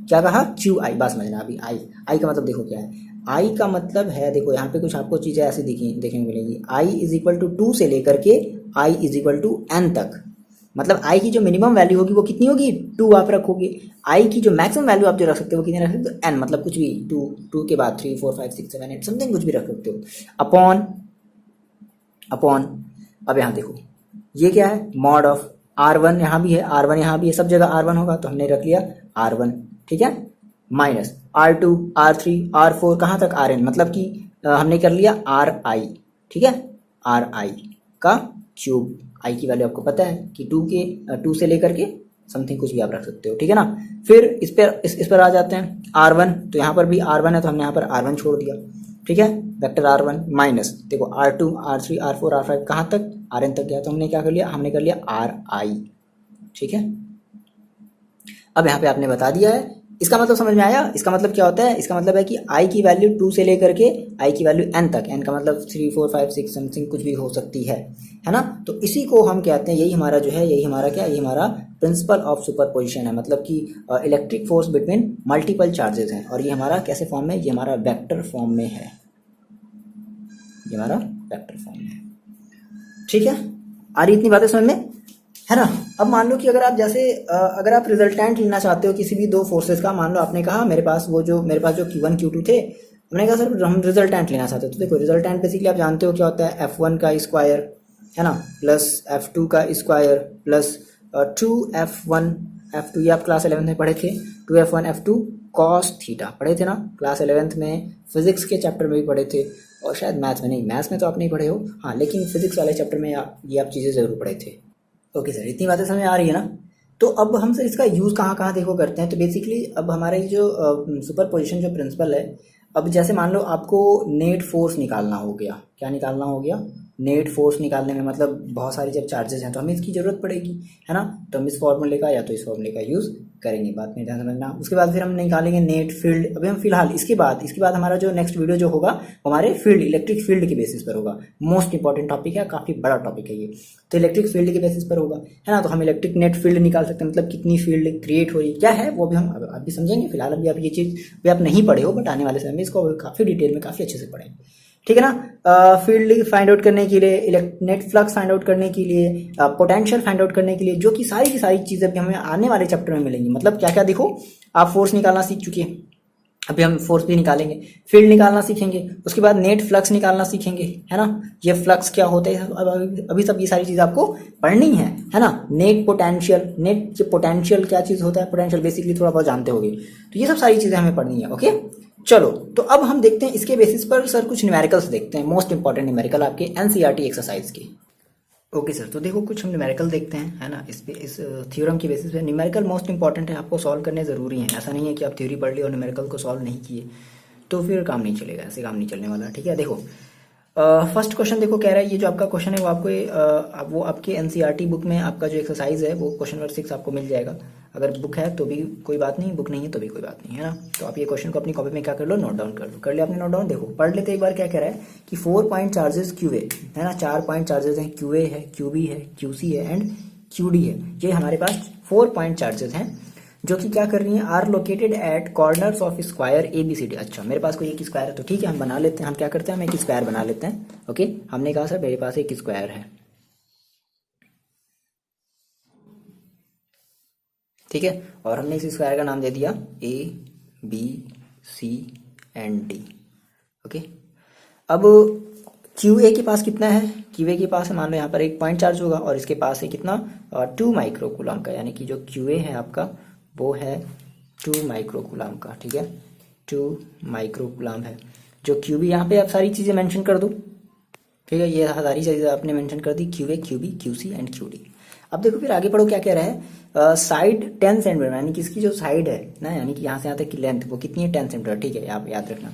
क्या कहा, QI, बस समझना अभी। आई का मतलब देखो क्या है, आई का मतलब है, देखो यहाँ पे कुछ आपको चीज़ें ऐसी देखने को मिलेगी, आई इज इक्वल टू 2 से लेकर के I is equal to n तक। मतलब आई की जो मिनिमम वैल्यू होगी वो कितनी होगी, 2 आप रखोगे। आई की जो मैक्सिमम वैल्यू आप जो रख सकते हो वो कितनी रख सकते हो, n, मतलब कुछ भी, 2 के बाद 3 4 5 6 7 8 समथिंग कुछ भी रख सकते हो, अपॉन। अब यहाँ देखो ये क्या है, मॉड ऑफ R1, यहाँ भी है R1, यहाँ भी है, सब जगह R1 होगा, तो हमने रख लिया R1, ठीक है, माइनस R2 R3 R4 कहाँ तक Rn, मतलब कि हमने कर लिया Ri, ठीक है, Ri का क्यूब। आई की वैल्यू आपको पता है कि 2 से लेकर के समथिंग कुछ भी आप रख सकते हो, ठीक है ना। फिर इस पर आ जाते हैं R1, तो यहाँ पर भी R1 है, तो हमने यहाँ पर R1 छोड़ दिया, ठीक है, वेक्टर R1 माइनस, देखो R2 R3 R4 R5 कहाँ तक, Rn तक गया, तो हमने क्या कर लिया, हमने कर लिया Ri, ठीक है। अब यहाँ पे आपने बता दिया है, इसका मतलब समझ में आया, इसका मतलब क्या होता है, इसका मतलब है कि आई की वैल्यू 2 से लेकर के आई की वैल्यू n तक, n का मतलब 3 4 5 6 समथिंग कुछ भी हो सकती है ना। तो इसी को हम कहते हैं, यही हमारा जो है, यही हमारा क्या, यही हमारा प्रिंसिपल ऑफ सुपरपोजिशन है, मतलब कि electric force between multiple charges हैं। और ये हमारा कैसे फॉर्म में, ये हमारा वेक्टर फॉर्म में है, ये हमारा वेक्टर फॉर्म में है, ठीक है। आ रही इतनी बातें समझ में, है ना। अब मान लो कि अगर आप जैसे अगर आप रिजल्टेंट लेना चाहते हो किसी भी दो फोर्सेस का, मान लो आपने कहा मेरे पास जो Q1 Q2 थे, हमने कहा सर हम रिजल्टेंट लेना चाहते हो, तो देखो रिजल्टेंट बेसिकली आप जानते हो क्या होता है, F1 का स्क्वायर, है ना, प्लस F2 का स्क्वायर प्लस 2F1 F2, ये आप क्लास 11 में पढ़े थे, 2F1 F2 cos थीटा पढ़े थे ना, क्लास 11 में फिजिक्स के चैप्टर में भी पढ़े थे, और शायद मैथ्स में नहीं, मैथ्स में तो आप नहीं पढ़े हो, हाँ, लेकिन फिजिक्स वाले चैप्टर में ये आप चीज़ें ज़रूर पढ़े थे। ओके सर, इतनी बातें समझ आ रही है ना। तो अब हम सर इसका यूज़ कहाँ कहाँ देखो करते हैं, तो बेसिकली अब हमारा ये जो सुपरपोजिशन जो प्रिंसिपल है, अब जैसे मान लो आपको नेट फोर्स निकालना हो गया, क्या निकालना हो गया, नेट फोर्स निकालने में मतलब बहुत सारी जब चार्जेस हैं तो हमें इसकी ज़रूरत पड़ेगी, है ना, तो हम इस फॉर्मूले का या तो इस फॉर्मूले का यूज़ करेंगे, बात में ध्यान समझना। उसके बाद फिर हम निकालेंगे नेट फील्ड। अभी हम फिलहाल इसके बाद हमारा जो नेक्स्ट वीडियो जो होगा हमारे फील्ड, इलेक्ट्रिक फील्ड के बेसिस पर होगा। मोस्ट इंपॉर्टेंट टॉपिक है, काफ़ी बड़ा टॉपिक है ये, तो इलेक्ट्रिक फील्ड के बेसिस पर होगा, है ना। तो हम इलेक्ट्रिक नेट फील्ड निकाल सकते हैं, मतलब कितनी फील्ड क्रिएट हो रही क्या है, वो भी हम अभी समझेंगे। फिलहाल अभी आप ये चीज़ भी आप नहीं पढ़े हो, बट आने वाले समय में इसको काफ़ी डिटेल में काफ़ी अच्छे से पढ़ेंगे, ठीक है ना। फील्ड फाइंड आउट करने के लिए, नेट फ्लक्स फाइंड आउट करने के लिए, पोटेंशियल फाइंड आउट करने के लिए, जो कि सारी की सारी चीज़ें भी हमें आने वाले चैप्टर में मिलेंगी। मतलब क्या क्या, देखो आप फोर्स निकालना सीख चुके हैं, अभी हम फोर्स भी निकालेंगे, फील्ड निकालना सीखेंगे, उसके बाद नेट फ्लक्स निकालना सीखेंगे, है ना, ये फ्लक्स क्या होता है, अभी सब ये सारी चीज़ आपको पढ़नी है ना। नेट पोटेंशियल, नेट पोटेंशियल क्या चीज़ होता है, पोटेंशियल बेसिकली थोड़ा बहुत जानते होंगे, तो ये सब सारी चीज़ें हमें पढ़नी है। ओके चलो, तो अब हम देखते हैं इसके बेसिस पर सर कुछ न्यूमेरिकल्स देखते हैं, मोस्ट इंपॉर्टेंट न्यूमेरिकल आपके एनसीईआरटी एक्सरसाइज के। ओके सर, तो देखो कुछ हम न्यूमेरिकल देखते हैं, है ना, इस थ्योरम के बेसिस पे। न्यूमेरिकल मोस्ट इंपॉर्टेंट है, आपको सॉल्व करने ज़रूरी है, ऐसा नहीं है कि आप थ्योरी पढ़ ली और न्यूमेरिकल को सॉल्व नहीं किए तो फिर काम नहीं चलेगा, ऐसे काम नहीं चलने वाला, ठीक है। देखो फर्स्ट क्वेश्चन देखो क्या रहा है, ये जो आपका क्वेश्चन है वो आपको वो आपके एनसीईआरटी बुक में आपका जो एक्सरसाइज है वो क्वेश्चन नंबर 6 आपको मिल जाएगा। अगर बुक है तो भी कोई बात नहीं, बुक नहीं है तो भी कोई बात नहीं, है ना। तो आप ये क्वेश्चन को अपनी कॉपी में क्या कर लो, नोट डाउन कर लो। कर लिया आपने नोट डाउन, देखो पढ़ लेते एक बार। क्या कह रहा है कि 4 पॉइंट चार्जेस QA, है ना, 4 पॉइंट चार्जेस हैं, QA है, QB है, QC है एंड QD है। ये हमारे पास 4 पॉइंट चार्जेस हैं जो कि क्या कर रही हैं, are located at corners of square ABCD। अच्छा, मेरे पास कोई एक स्क्वायर है तो ठीक है, हम बना लेते हैं। हम क्या करते हैं, हम एक स्क्वायर बना लेते हैं। ओके, हमने कहा सर मेरे पास एक स्क्वायर है, ठीक है, और हमने इस स्क्वायर का नाम दे दिया ABC एंड D। ओके, अब QA के पास कितना है, QA के पास मान लो यहाँ पर एक पॉइंट चार्ज होगा और इसके पास है कितना, 2 माइक्रोकूलम का, यानी कि जो QA है आपका वो है 2 माइक्रोकूलम का, ठीक है, 2 माइक्रोकूलम है। जो QB, यहाँ पे आप सारी चीज़ें मेंशन कर दो, ठीक है, ये सारी चीज़ें आपने मेंशन कर दी, Q A, Q B, Q C and Q D. अब देखो फिर आगे पढ़ो क्या कह रहा है, साइड 10 सेंटीमीटर, यानी कि इसकी जो साइड है ना, यानी कि यहाँ से यहाँ तक की लेंथ वो कितनी है, 10 सेंटीमीटर। ठीक है, आप याद रखना।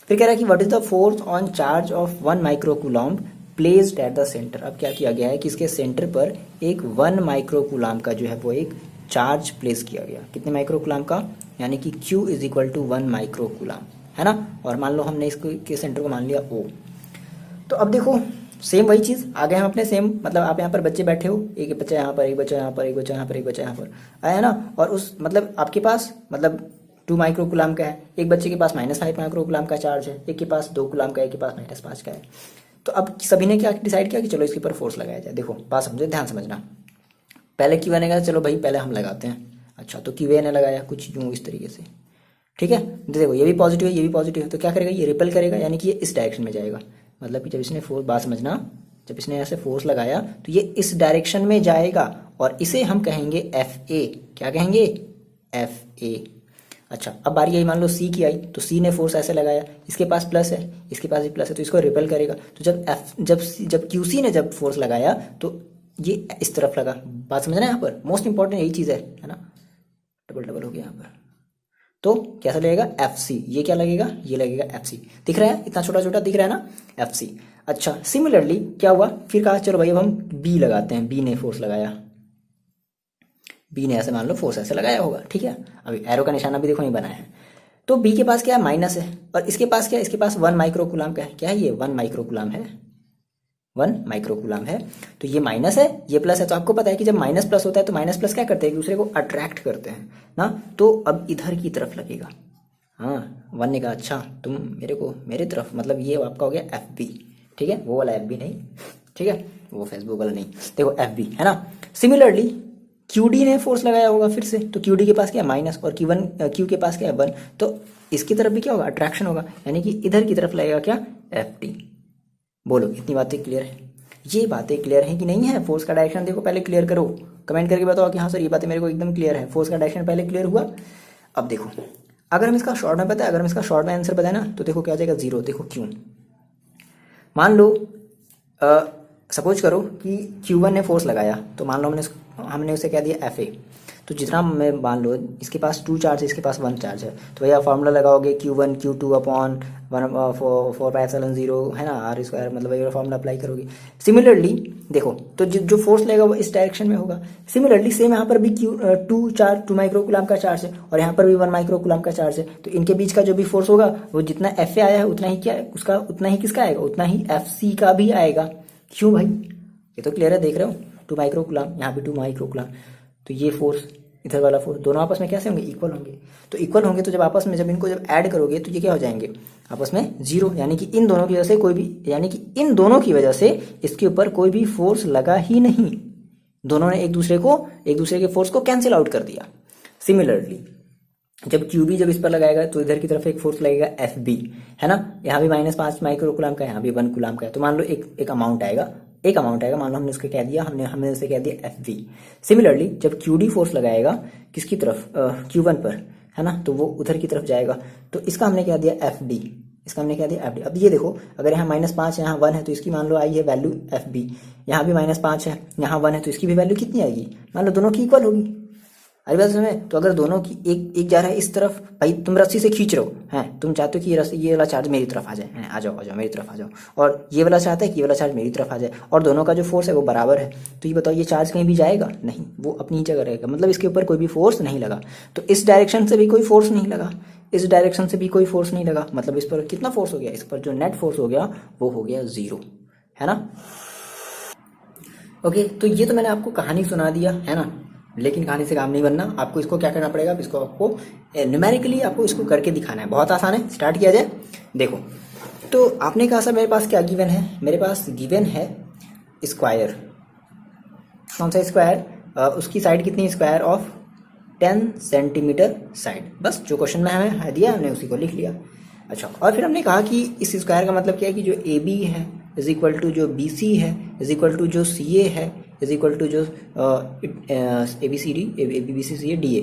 फिर कह रहा है कि what is the force on charge of 1 microcoulomb placed at the centre. अब क्या किया गया है कि इसके सेंटर पर एक 1 माइक्रोकूलम्ब का जो है वो एक चार्ज प्लेस किया गया। कितने माइक्रोकूलम्ब का, यानी कि Q इज इक्वल टू 1 माइक्रोकूलम्ब, है ना। और मान लो हमने इसको के सेंटर को मान लिया O। तो अब देखो सेम वही चीज़ आगे हम अपने सेम, मतलब आप यहाँ पर बच्चे बैठे हो, एक बच्चा यहाँ पर, एक बच्चा यहाँ पर, एक बच्चा यहाँ पर, एक बच्चा यहाँ पर आया है ना। और उस मतलब आपके पास मतलब 2 माइक्रोकूलम्ब का है, एक बच्चे के पास -5 माइक्रोकूलम्ब का चार्ज है, एक के पास 2 कूलम्ब का है, एक के पास -5 का है। तो अब सभी ने क्या डिसाइड किया कि चलो इसके ऊपर फोर्स लगाया जाए। देखो बात समझो, ध्यान समझना। पहले क्यू ए ने कहा चलो भाई पहले हम लगाते हैं। अच्छा, तो क्यू ए ने लगाया कुछ यूँ इस तरीके से, ठीक है। देखो ये भी पॉजिटिव है, ये भी पॉजिटिव है, तो क्या करेगा, ये रिपेल करेगा, यानी कि ये इस डायरेक्शन में जाएगा। मतलब कि जब इसने फोर्स, बात समझना, जब इसने ऐसे फोर्स लगाया तो ये इस डायरेक्शन में जाएगा और इसे हम कहेंगे एफ ए। क्या कहेंगे, एफ ए। अच्छा, अब बारी आई मान लो सी की आई, तो सी ने फोर्स ऐसे लगाया, इसके पास प्लस है, इसके पास भी प्लस है, तो इसको रिपेल करेगा। तो जब क्यू सी ने जब फोर्स लगाया तो ये इस तरफ लगा। बात समझना यहाँ पर, मोस्ट इंपॉर्टेंट यही चीज़ है ना। डबल डबल हो गया यहाँ पर, तो कैसा लगेगा, एफ सी। ये क्या लगेगा, ये लगेगा एफ सी। दिख रहा है, इतना छोटा छोटा दिख रहा है ना, एफ सी। अच्छा, सिमिलरली क्या हुआ, फिर कहा चलो भाई अब हम बी लगाते हैं। बी ने फोर्स लगाया, बी ने ऐसे मान लो फोर्स ऐसे लगाया होगा, ठीक है। अभी एरो का निशाना भी देखो नहीं बना है। तो बी के पास क्या है, माइनस है, और इसके पास क्या है, इसके पास 1 माइक्रोकूलम्ब का है। क्या है ये, 1 माइक्रोकूलम्ब है, 1 माइक्रोकूलम्ब है। तो ये माइनस है, ये प्लस है। तो आपको पता है कि जब माइनस प्लस होता है तो माइनस प्लस क्या करते हैं, एक दूसरे को अट्रैक्ट करते हैं ना। तो अब इधर की तरफ लगेगा। हाँ, 1 ने कहा अच्छा तुम मेरे को मेरे तरफ, मतलब ये आपका हो गया एफ बी, ठीक है। वो वाला एफ बी नहीं, ठीक है, वो फेसबुक वाला नहीं, देखो एफ बी, है ना। सिमिलरली क्यू डी ने फोर्स लगाया होगा फिर से, तो क्यू डी के पास क्या है, माइनस, और क्यू के पास क्या है, 1। तो इसकी तरफ भी क्या होगा, अट्रैक्शन होगा, यानी कि इधर की तरफ लगेगा क्या, एफ टी। बोलो इतनी बातें क्लियर है, ये बातें क्लियर है कि नहीं है। फोर्स का डायरेक्शन देखो पहले क्लियर करो, कमेंट करके बताओ कि हाँ सर ये बातें मेरे को एकदम क्लियर है, फोर्स का डायरेक्शन पहले क्लियर हुआ। अब देखो अगर हम इसका शॉर्ट में पता है, अगर हम इसका शॉर्ट में आंसर बताए ना, तो देखो क्या आ जाएगा, 0। देखो क्यों, मान लो सपोज करो कि Q1 ने फोर्स लगाया, तो मान लो हमने उसे क्या दिया, एफ ए। तो जितना मैं मान लो इसके पास 2 चार्ज है, इसके पास 1 चार्ज है, तो भैया फॉर्मूला लगाओगे Q1 Q2 अपॉन 4πε0, है ना, आर स्क्वायर, मतलब ये फॉर्मूला अप्लाई करोगे। सिमिलरली देखो, तो जो फोर्स लगेगा वो इस डायरेक्शन में होगा। सिमिलरली सेम यहाँ पर भी 2 माइक्रोकूलम्ब का चार्ज है, और यहाँ पर भी 1 माइक्रोकूलम्ब का चार्ज है। तो इनके बीच का जो भी फोर्स होगा वो जितना एफ ए आया है उतना ही क्या उसका, उतना ही किसका आएगा, उतना ही एफ सी का भी आएगा। क्यों भाई, ये तो क्लियर है, देख रहे हो, 2 माइक्रोकूलम्ब, यहाँ भी 2 माइक्रोकूलम्ब। तो ये फोर्स, इधर वाला फोर्स, दोनों आपस में कैसे होंगे, इक्वल होंगे। तो इक्वल होंगे तो जब आपस में, जब इनको जब ऐड करोगे तो ये क्या हो जाएंगे, आपस में 0। यानी कि इन दोनों की वजह से कोई भी, यानी कि इन दोनों की वजह से इसके ऊपर कोई भी फोर्स लगा ही नहीं। दोनों ने एक दूसरे के फोर्स को कैंसिल आउट कर दिया। सिमिलरली जब क्यू बी जब इस पर लगाएगा तो इधर की तरफ एक फोर्स लगेगा एफ बी, है ना। यहाँ भी -5 माइक्रोकूलम्ब का है, यहाँ भी 1 कूलम्ब का है। तो मान लो एक अमाउंट आएगा, मान लो हमने उसको कह दिया, हमने उसे कह दिया एफ बी। सिमिलरली जब क्यू डी फोर्स लगाएगा किसकी तरफ, Q1 पर, है ना, तो वो उधर की तरफ जाएगा। तो इसका हमने क्या दिया, एफ डी, इसका हमने क्या दिया, एफ डी। अब ये देखो, अगर यहाँ -5 यहाँ 1 है, तो इसकी मान लो आई है वैल्यू एफ बी। यहाँ भी -5 है, यहाँ 1 है, तो इसकी भी वैल्यू कितनी आएगी, मान लो दोनों की इक्वल होगी। अरे बात समझ, तो अगर दोनों की एक जा रहा है इस तरफ, भाई तुम रस्सी से खींच रहे हो, हैं, तुम चाहते हो कि ये वाला चार्ज मेरी तरफ आ जाए, हैं, आ जाओ मेरी तरफ आ जाओ, और ये वाला चाहता है कि ये वाला चार्ज मेरी तरफ आ जाए, और दोनों का जो फोर्स है वो बराबर है। तो ये बताओ, ये चार्ज कहीं भी जाएगा नहीं, वो अपनी ही जगह रहेगा, मतलब इसके ऊपर कोई भी फोर्स नहीं लगा। तो इस डायरेक्शन से भी कोई फोर्स नहीं लगा, इस डायरेक्शन से भी कोई फोर्स नहीं लगा, मतलब इस पर कितना फोर्स हो गया, इस पर जो नेट फोर्स हो गया वो हो गया 0, है ना। ओके, तो ये तो मैंने आपको कहानी सुना दिया, है ना। लेकिन कहानी से काम नहीं बनना, आपको इसको क्या करना पड़ेगा, इसको आपको न्यूमेरिकली आपको इसको करके दिखाना है। बहुत आसान है, स्टार्ट किया जाए। देखो, तो आपने कहा सर मेरे पास क्या गिवन है, मेरे पास गिवन है स्क्वायर। कौन सा स्क्वायर, उसकी साइड कितनी, स्क्वायर ऑफ 10 सेंटीमीटर साइड। बस जो क्वेश्चन में हमें दिया हमने उसी को लिख लिया। अच्छा, और फिर हमने कहा कि इस स्क्वायर का मतलब क्या है कि जो ए बी है इज इक्वल टू जो बी सी है इज इक्वल टू जो सी ए है इज इक्वल टू जो A B C D, A B B C C A D A,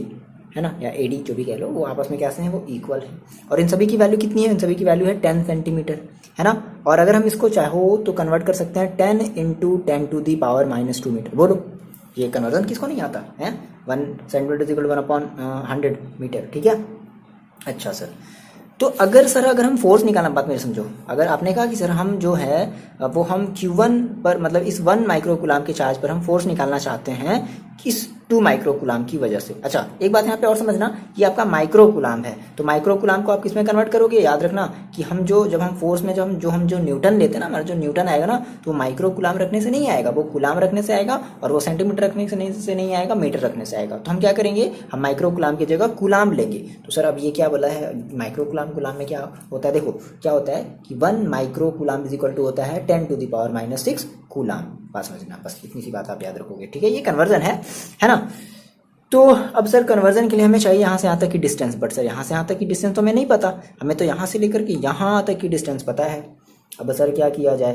है ना, या एडी जो भी कह लो, वो आपस में कैसे हैं, वो इक्वल है। और इन सभी की वैल्यू कितनी है, इन सभी की वैल्यू है 10 सेंटीमीटर, है ना। और अगर हम इसको चाहो तो कन्वर्ट कर सकते हैं 10 इंटू 10⁻⁻2 मीटर। बोलो ये कन्वर्जन किसको नहीं आता है, 1 centimetre is equal to 1/100 metre, ठीक है। अच्छा सर, तो अगर हम फोर्स निकालना, बात मेरे समझो, अगर आपने कहा कि सर हम जो है वो हम Q1 पर, मतलब इस 1 माइक्रो कूलाम के चार्ज पर हम फोर्स निकालना चाहते हैं किस 2 माइक्रो कूलाम की वजह से। अच्छा, एक बात यहाँ पे और समझना, ये आपका माइक्रो कूलाम है, तो माइक्रो कूलाम को आप किस में कन्वर्ट करोगे, याद रखना कि हम जब हम फोर्स में जो न्यूटन लेते हैं ना, हमारा जो न्यूटन आएगा ना, तो माइक्रो कूलाम रखने से नहीं आएगा, वो कूलाम रखने से आएगा, और वो सेंटीमीटर रखने से नहीं आएगा, मीटर रखने से आएगा। तो हम क्या करेंगे, हम माइक्रो कूलाम की जगह कूलाम लेंगे। तो सर अब ये क्या बोला है, माइक्रो कूलाम में क्या होता है, देखो क्या होता है कि 1 micro coulomb is equal to होता है 10⁻⁻6 कूलाम। बात समझना, बस इतनी सी बात आप याद रखोगे, ठीक है। ये कन्वर्जन है ना। तो अब सर कन्वर्जन के लिए हमें चाहिए यहाँ से यहाँ तक की डिस्टेंस, बट सर यहाँ से यहाँ तक की डिस्टेंस तो हमें नहीं पता, हमें तो यहाँ से लेकर के यहाँ तक की डिस्टेंस पता है। अब सर क्या किया जाए,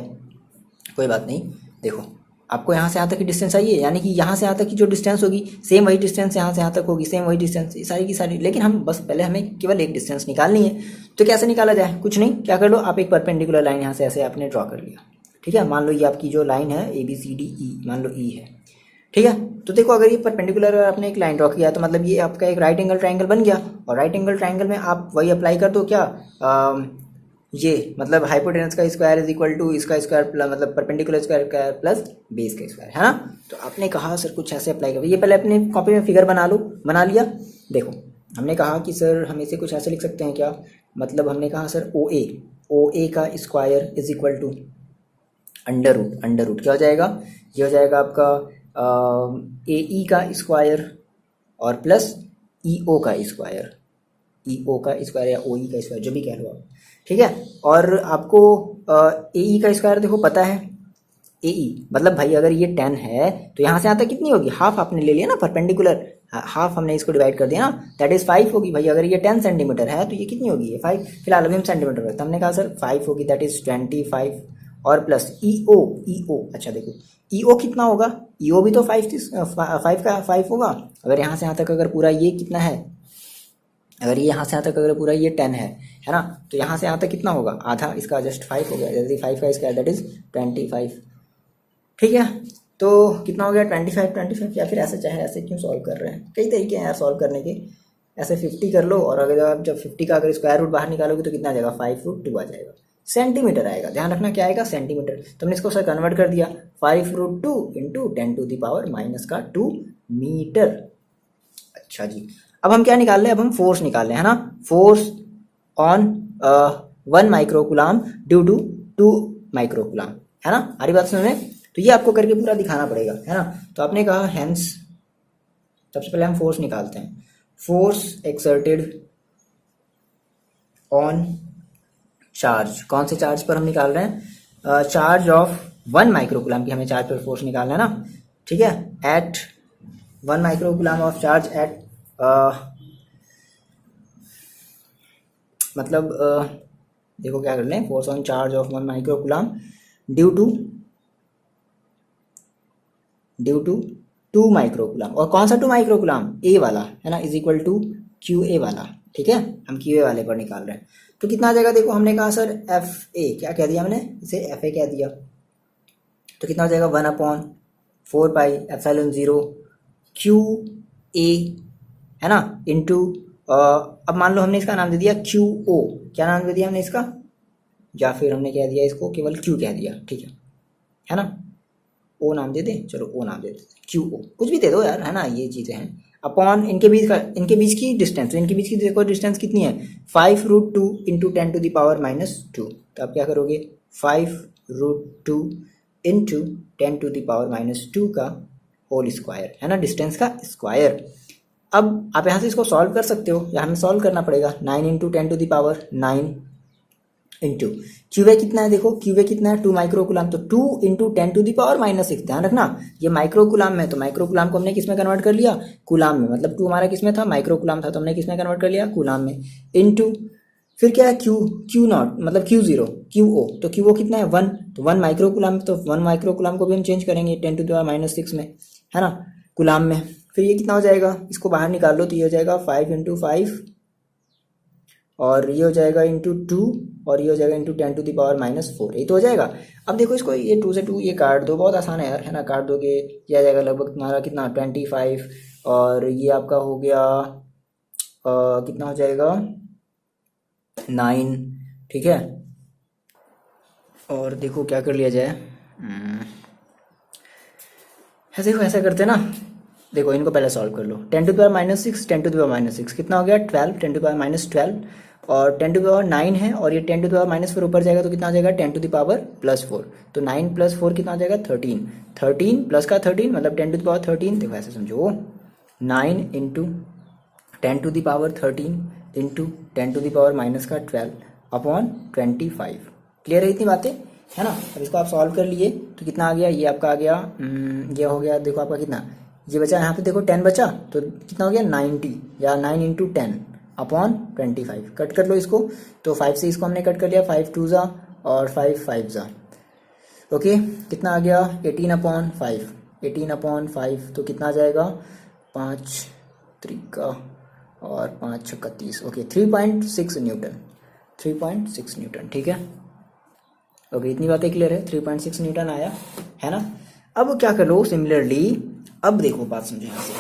कोई बात नहीं, देखो आपको यहाँ से यहाँ तक की डिस्टेंस चाहिए, यानी कि यहाँ से यहाँ तक की जो डिस्टेंस होगी सेम वही डिस्टेंस यहाँ से यहाँ तक होगी, सेम वही डिस्टेंस सारी की सारी, लेकिन हम बस पहले हमें केवल एक डिस्टेंस निकालनी है। तो कैसे निकाला जाए, कुछ नहीं, क्या कर लो, आप एक परपेंडिकुलर लाइन यहाँ से ऐसे आपने ड्रॉ कर लिया, ठीक है। मान लो ये आपकी जो लाइन है ABCDE, मान लो E है, ठीक है। तो देखो अगर ये परपेंडिकुलर आपने एक लाइन ड्रॉ किया तो मतलब ये आपका एक राइट एंगल ट्राइंगल बन गया, और राइट एंगल ट्राइंगल में आप वही अप्लाई कर दो, क्या ये मतलब हाइपोटेनस का स्क्वायर इज इक्वल टू इसका स्क्वायर, मतलब परपेंडिकुलर स्क्वायर प्लस बेस का स्क्वायर, है ना। तो आपने कहा सर कुछ ऐसे अप्लाई करो, ये पहले अपने कॉपी में फिगर बना लिया। देखो हमने कहा कि सर हम इसे कुछ ऐसे लिख सकते हैं, क्या मतलब हमने कहा सर OA का square is equal to under root क्या हो जाएगा, ये हो जाएगा आपका AE का स्क्वायर और प्लस EO का स्क्वायर, या OE का स्क्वायर, जो भी कह लो आप, ठीक है। और आपको AE का स्क्वायर देखो पता है, AE मतलब भाई अगर ये 10 है तो यहाँ से यहाँ तक कितनी होगी, हाफ आपने ले लिया ना, परपेंडिकुलर हाफ हमने इसको डिवाइड कर दिया ना, दैट इज 5 होगी भाई। अगर ये 10 सेंटीमीटर है तो ये कितनी होगी, ये 5, फिलहाल अभी हम सेंटीमीटर में, तो हमने कहा सर 5 होगी, दैट इज 25, और प्लस EO, अच्छा देखो EO कितना होगा, EO भी तो 5 होगा। अगर यहाँ से यहाँ तक अगर पूरा ये कितना है, अगर ये यहाँ से यहाँ तक अगर पूरा ये 10 है ना, तो यहाँ से यहाँ तक कितना होगा, आधा इसका जस्ट 5 हो गया, जैसे 5 का स्क्वायर दैट इज 25, ठीक है। तो कितना हो गया 25, या फिर ऐसे, चाहे ऐसे क्यों सॉल्व कर रहे हैं, कई तरीके हैं यार सॉल्व करने के, ऐसे 50 कर लो, और अगर आप जब 50 का अगर स्क्वायर रूट बाहर निकालोगे तो कितना आ जाएगा, 5√2 आ जाएगा, सेंटीमीटर आएगा, ध्यान रखना क्या आएगा, सेंटीमीटर। तो हमने इसको सर कन्वर्ट कर दिया 5√2 इंटू 10⁻⁻2 मीटर। अच्छा जी, अब हम क्या निकाल रहे हैं, अब हम फोर्स निकाल रहे हैं, है ना, force on 1 micro coulomb due to 2 micro coulomb, है ना, हमारी बात समझ में। तो ये आपको करके पूरा दिखाना पड़ेगा, है ना। तो आपने कहा हेंस, सबसे पहले हम फोर्स निकालते हैं, फोर्स एक्सर्टेड ऑन चार्ज, कौन से चार्ज पर हम निकाल रहे हैं, चार्ज ऑफ 1 माइक्रो कूलाम की हमें चार्ज पर फोर्स निकालना है ना, ठीक है। At 1 micro coulomb of charge at मतलब देखो क्या कर लें, force on charge of 1 micro coulomb due to 2 micro coulomb, और कौन सा 2 माइक्रो कूलाम, ए वाला, है ना, इज इक्वल टू QA वाला, ठीक है, हम QA वाले पर निकाल रहे हैं। तो कितना आ जाएगा, देखो हमने कहा सर FA, क्या कह दिया हमने, इसे FA कह दिया, तो कितना हो जाएगा 1/4πε0 QA, है ना, इंटू अब मान लो हमने इसका नाम दे दिया QO, क्या नाम दे दिया हमने इसका, या फिर हमने कह दिया इसको केवल Q कह दिया, ठीक है ना, O नाम दे दे, चलो O नाम दे देते, QO कुछ भी दे दो यार, है ना, ये चीज़ें हैं। अपॉन इनके बीच की डिस्टेंस, तो इनके बीच की देखो डिस्टेंस कितनी है, 5√2 इंटू 10⁻⁻2। तो आप क्या करोगे, 5√2 इंटू 10⁻⁻2 का होल स्क्वायर, है ना, डिस्टेंस का स्क्वायर। अब आप यहाँ से इसको सॉल्व कर सकते हो, या हमें सॉल्व करना पड़ेगा, 9 इंटू 10⁻9 इंटू QA कितना है, देखो QA कितना है 2 माइक्रो कूलाम, तो 2 इंटू 10⁻⁶, ध्यान रखना ये माइक्रो कूलाम में, तो माइक्रो कूलाम को हमने किस में कन्वर्ट कर लिया, कूलाम में, मतलब 2 हमारा किस में था, माइक्रो कूलाम था, तो हमने किस में कन्वर्ट कर लिया, कूलाम में, इंटू फिर क्या है Q0 मतलब Q0 QO, तो QO कितना है 1, तो 1 माइक्रो कूलाम, तो 1 माइक्रो कूलाम को भी हम चेंज करेंगे 10⁻⁶ में, है ना, कूलाम में, फिर ये कितना हो जाएगा, इसको बाहर निकाल लो तो ये हो जाएगा 5 इंटू 5 और ये हो जाएगा इंटू 2 और ये हो जाएगा इंटू 10 टू द पावर -4, यही तो हो जाएगा। अब देखो इसको ये 2 से 2 ये काट दो, बहुत आसान है यार, है ना, काट दोगे ये आ जाएगा लगभग तुम्हारा कितना 25 और ये आपका हो गया कितना हो जाएगा 9, ठीक है। और देखो क्या कर लिया जाए, ऐसे देखो ऐसा करते हैं ना, देखो इनको पहले सॉल्व कर लो। 10 to the power -6 10 to the power -6 कितना हो गया 12, 10 टू द पावर -12 और 10 टू द पावर 9 है और ये 10 टू द पावर -4 ऊपर जाएगा तो कितना आ जाएगा 10 टू द पावर +4, तो 9 + 4 कितना आ जाएगा 13, 13 प्लस का 13 मतलब 10 टू द पावर 13। देखो ऐसे समझो 9 into 10 to the power 13 into 10 to the power -12 upon 25। Clear है इतनी बातें, है ना। अब इसको आप सॉल्व कर लिए तो कितना आ गया, ये आपका आ गया ये हो गया, देखो आपका कितना ये बचा, यहाँ पे देखो 10 बचा तो कितना हो गया 90 या 9 इंटू 10 अपॉन 25। कट कर लो इसको, तो 5 से इसको हमने कट कर लिया, 5 2 जा और 5 5 जा, ओके कितना आ गया 18 अपॉन 5, 18 अपॉन 5 तो कितना आ जाएगा 5 3 और 5 6 30, ओके 3.6 न्यूटन, 3.6 न्यूटन, ठीक है। ओके इतनी बातें क्लियर है, 3.6 न्यूटन आया, है ना। अब क्या कर लो सिमिलरली, अब देखो बात समझो यहाँ से,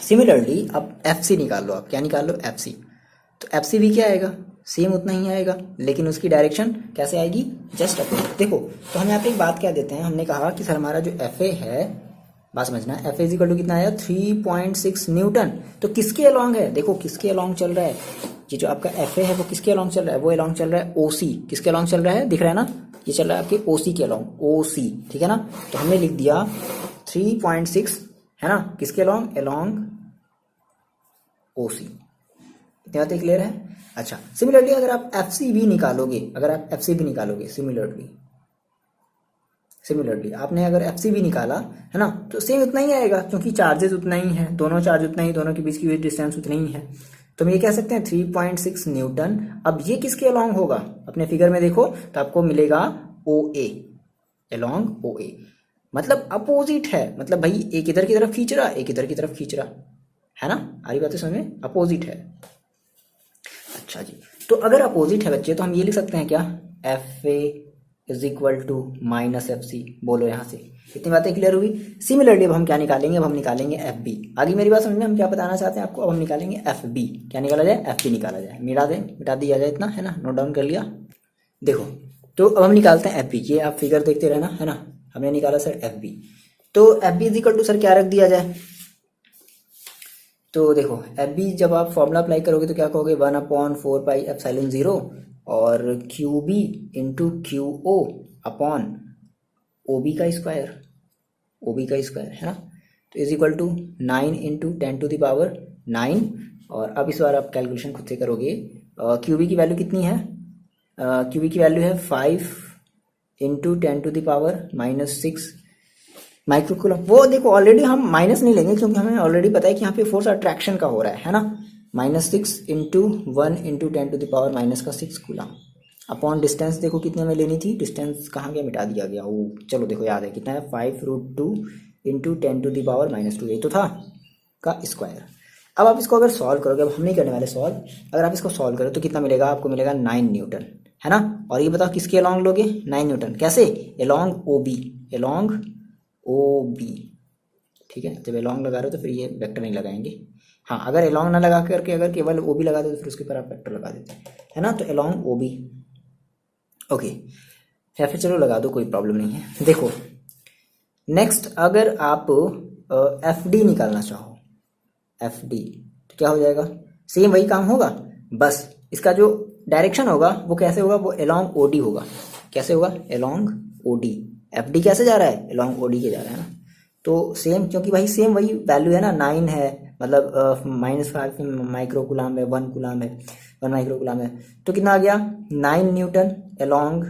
सिमिलरली अब FC निकाल लो, आप क्या निकाल लो FC, तो FC भी क्या आएगा सेम उतना ही आएगा, लेकिन उसकी डायरेक्शन कैसे आएगी जस्ट अपोजिट। देखो तो हम यहाँ पे एक बात क्या देते हैं, हमने कहा कि सर हमारा जो FA है, बात समझना, FA इक्वल टू कितना आया 3.6 न्यूटन, तो किसके अलोंग है, देखो किसके अलोंग चल रहा है, ये जो आपका FA है वो किसके अलोंग चल रहा है, वो अलोंग चल रहा है OC, किसके अलोंग चल रहा है दिख रहा है ना, ये चल रहा है आपके OC के अलोंग, OC, ठीक है ना। तो हमने लिख दिया 3.6 है ना, किसके अलोंग, अलोंग OC, इतनी बातें क्लियर है। अच्छा सिमिलरली अगर आप FC भी निकालोगे, अगर आप FC भी निकालोगे सिमिलरली आपने अगर FC भी निकाला है ना, तो सेम उतना ही आएगा क्योंकि चार्जेस उतना ही है, दोनों चार्ज उतना ही, दोनों के बीच की डिस्टेंस उतनी ही है, तो हम ये कह सकते हैं 3.6 न्यूटन। अब ये किसके अलोंग होगा, अपने फिगर में देखो तो आपको मिलेगा OA, अलोंग OA, मतलब अपोजिट है, मतलब भाई एक इधर की तरफ खींच रहा, एक इधर की तरफ खींच रहा, है ना, आ रही बातें समझ में, अपोजिट है। अच्छा जी, तो अगर अपोजिट है बच्चे तो हम ये लिख सकते हैं क्या, FA is equal to -FC, बोलो यहाँ से, इतनी बातें क्लियर हुई। सिमिलरली अब हम क्या निकालेंगे, अब हम निकालेंगे FB, आगे मेरी बात समझ में, हम क्या बताना चाहते हैं आपको, अब हम निकालेंगे FB, क्या निकाला जाए FB निकाला जाए, मिटा दिया जाए इतना, है ना, नोट डाउन कर लिया। देखो तो अब हम निकालते हैं FB, ये आप फिगर देखते रहना, है ना, हमने निकाला सर FB, तो FB is equal to sir क्या रख दिया जाए, तो देखो FB जब आप फॉर्मूला अप्लाई करोगे तो क्या कहोगे 1/4πε0 और QB into QO upon OB का स्क्वायर, है ना, तो is equal to 9 into 10 to the power 9, और अब इस बार आप कैलकुलेशन खुद से करोगे, QB की वैल्यू कितनी है, QB की वैल्यू है 5 into 10 to the power -6 micro coulomb. वो देखो ऑलरेडी हम माइनस नहीं लेंगे क्योंकि हमें ऑलरेडी पता है कि यहाँ पे फोर्स अट्रैक्शन का हो रहा है ना, -6 into 1 into 10 to the power -6 coulomb upon distance, देखो कितने में लेनी थी, डिस्टेंस कहाँ गया, मिटा दिया गया, वो चलो देखो याद है कितना है 5√2 इंटू 10 टू द पावर -2, यही तो था का स्क्वायर। अब आप इसको अगर सॉल्व करोगे, अब हम नहीं करने वाले सॉल्व, अगर आप इसको सॉल्व करो तो कितना मिलेगा, आपको मिलेगा 9 न्यूटन, है ना। और ये बताओ किसके अलोंग लोगे 9 न्यूटन, कैसे, अलोंग OB, ठीक है। जब अलोंग लगा रहे हो तो फिर ये वेक्टर नहीं लगाएंगे, हाँ अगर अलोंग ना लगा करके अगर केवल OB लगा दो तो फिर उसके ऊपर आप वेक्टर लगा देते हैं, है ना, तो अलोंग OB, ओके, या फिर चलो लगा दो, कोई प्रॉब्लम नहीं है। देखो नेक्स्ट अगर आप FD निकालना चाहो, FD तो क्या हो जाएगा, सेम वही काम होगा, बस इसका जो डायरेक्शन होगा वो कैसे होगा, वो अलोंग OD होगा, कैसे होगा, अलोंग OD, FD कैसे जा रहा है, अलोंग OD के जा रहा है ना, तो सेम, क्योंकि भाई सेम वही वैल्यू है ना, 9 है, मतलब -5 माइक्रोकूलम है, 1 कूलम है, 1 माइक्रोकूलम है, तो कितना आ गया 9 न्यूटन अलोंग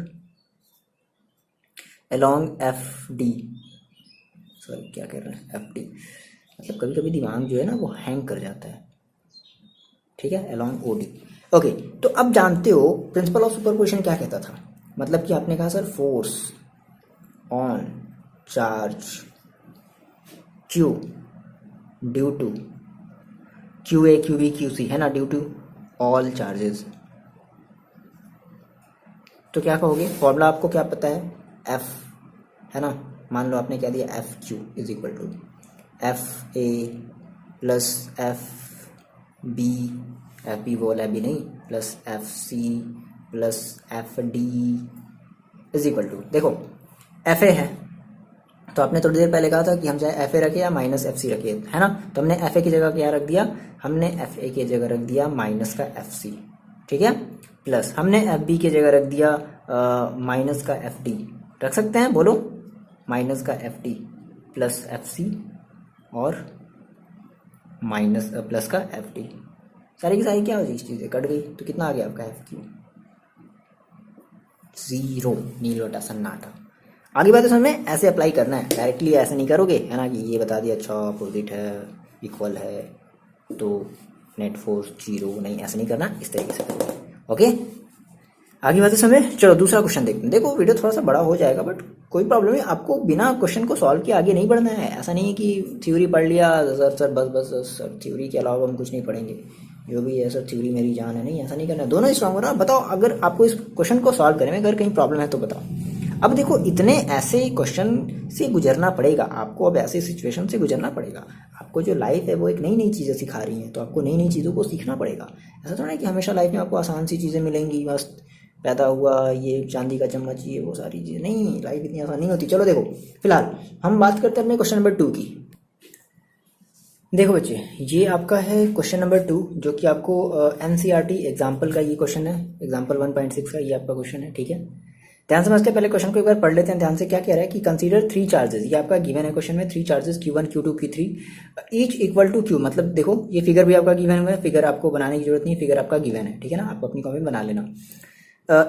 FD, सॉरी क्या कह रहे हैं FD, मतलब कभी कभी दिमाग जो है ना वो हैंग कर जाता है, ठीक है, अलोंग OD, ओके। तो अब जानते हो प्रिंसिपल ऑफ सुपरपोजिशन क्या कहता था, मतलब कि आपने कहा sir force on charge Q due to Q A Q B Q C, है ना, ड्यू टू ऑल चार्जेस। तो क्या कहोगे, फॉर्मूला आपको क्या पता है, एफ, है ना, मान लो आपने क्या दिया, F Q is equal to F A plus F B, F B बोला है बी नहीं, plus F C plus F D is equal to, देखो एफ ए है तो आपने थोड़ी देर पहले कहा था कि हम चाहे एफ ए रखे या माइनस एफ सी रखे, है ना, तो हमने एफ ए की जगह क्या रख दिया, हमने एफ ए की जगह रख दिया माइनस का एफ सी, ठीक है, प्लस हमने एफ बी की जगह रख दिया माइनस का एफ डी, रख सकते हैं, बोलो, माइनस का F D plus F C और माइनस प्लस का एफ डी, सारी की सारी क्या हो गई, चीज़ें कट गई, तो कितना आ गया आपका एफ क्यू, 0, नीलोटा सन्नाटा। आगे बात है समझ में, ऐसे अप्लाई करना है, डायरेक्टली ऐसे नहीं करोगे, है ना, कि ये बता दिया अच्छा अपोजिट है इक्वल है तो नेट फोर्स 0, नहीं ऐसे नहीं करना, इस तरीके से करोगे, ओके। आगे बात है समझ में, चलो दूसरा क्वेश्चन देखते हैं। देखो वीडियो थोड़ा सा बड़ा हो जाएगा बट कोई प्रॉब्लम नहीं, आपको बिना क्वेश्चन को सॉल्व किए आगे नहीं बढ़ना है। ऐसा नहीं है कि थ्योरी पढ़ लिया सर बस बस सर थ्योरी के अलावा हम कुछ नहीं पढ़ेंगे, जो भी है सर थ्योरी मेरी जान है, नहीं ऐसा नहीं करना है, दोनों ही स्ट्रांग हो रहा। बताओ अगर आपको इस क्वेश्चन को सॉल्व करने में अगर कहीं प्रॉब्लम है तो बताओ। अब देखो इतने ऐसे क्वेश्चन से गुजरना पड़ेगा आपको, अब ऐसे सिचुएशन से गुजरना पड़ेगा आपको। जो लाइफ है वो एक नई नई चीज़ें सिखा रही है, तो आपको नई नई चीज़ों को सीखना पड़ेगा। ऐसा थोड़ा है कि हमेशा लाइफ में आपको आसान सी चीज़ें मिलेंगी, बस पैदा हुआ ये चांदी का चम्मच ये वो सारी चीज़ें, नहीं, लाइफ इतनी आसान नहीं होती। चलो देखो फिलहाल हम बात करते हैं अपने क्वेश्चन नंबर 2 की। देखो बच्चे ये आपका है क्वेश्चन नंबर 2, जो कि आपको एनसीईआरटी एग्जाम्पल का ये क्वेश्चन है, एग्जाम्पल 1.6 का ये आपका क्वेश्चन है, ठीक है। ध्यान समझते हैं, पहले क्वेश्चन को एक बार पढ़ लेते हैं ध्यान से। क्या कह रहा है कि कंसीडर 3 चार्जेस, ये आपका गिवन है क्वेश्चन में, 3 charges Q1 Q2 Q3 each equal to Q, मतलब देखो ये फिगर भी आपका गिवन हुआ है, फिगर आपको बनाने की जरूरत नहीं है, फिगर आपका गिवन है, ठीक है ना, आप अपनी कॉपी में बना लेना।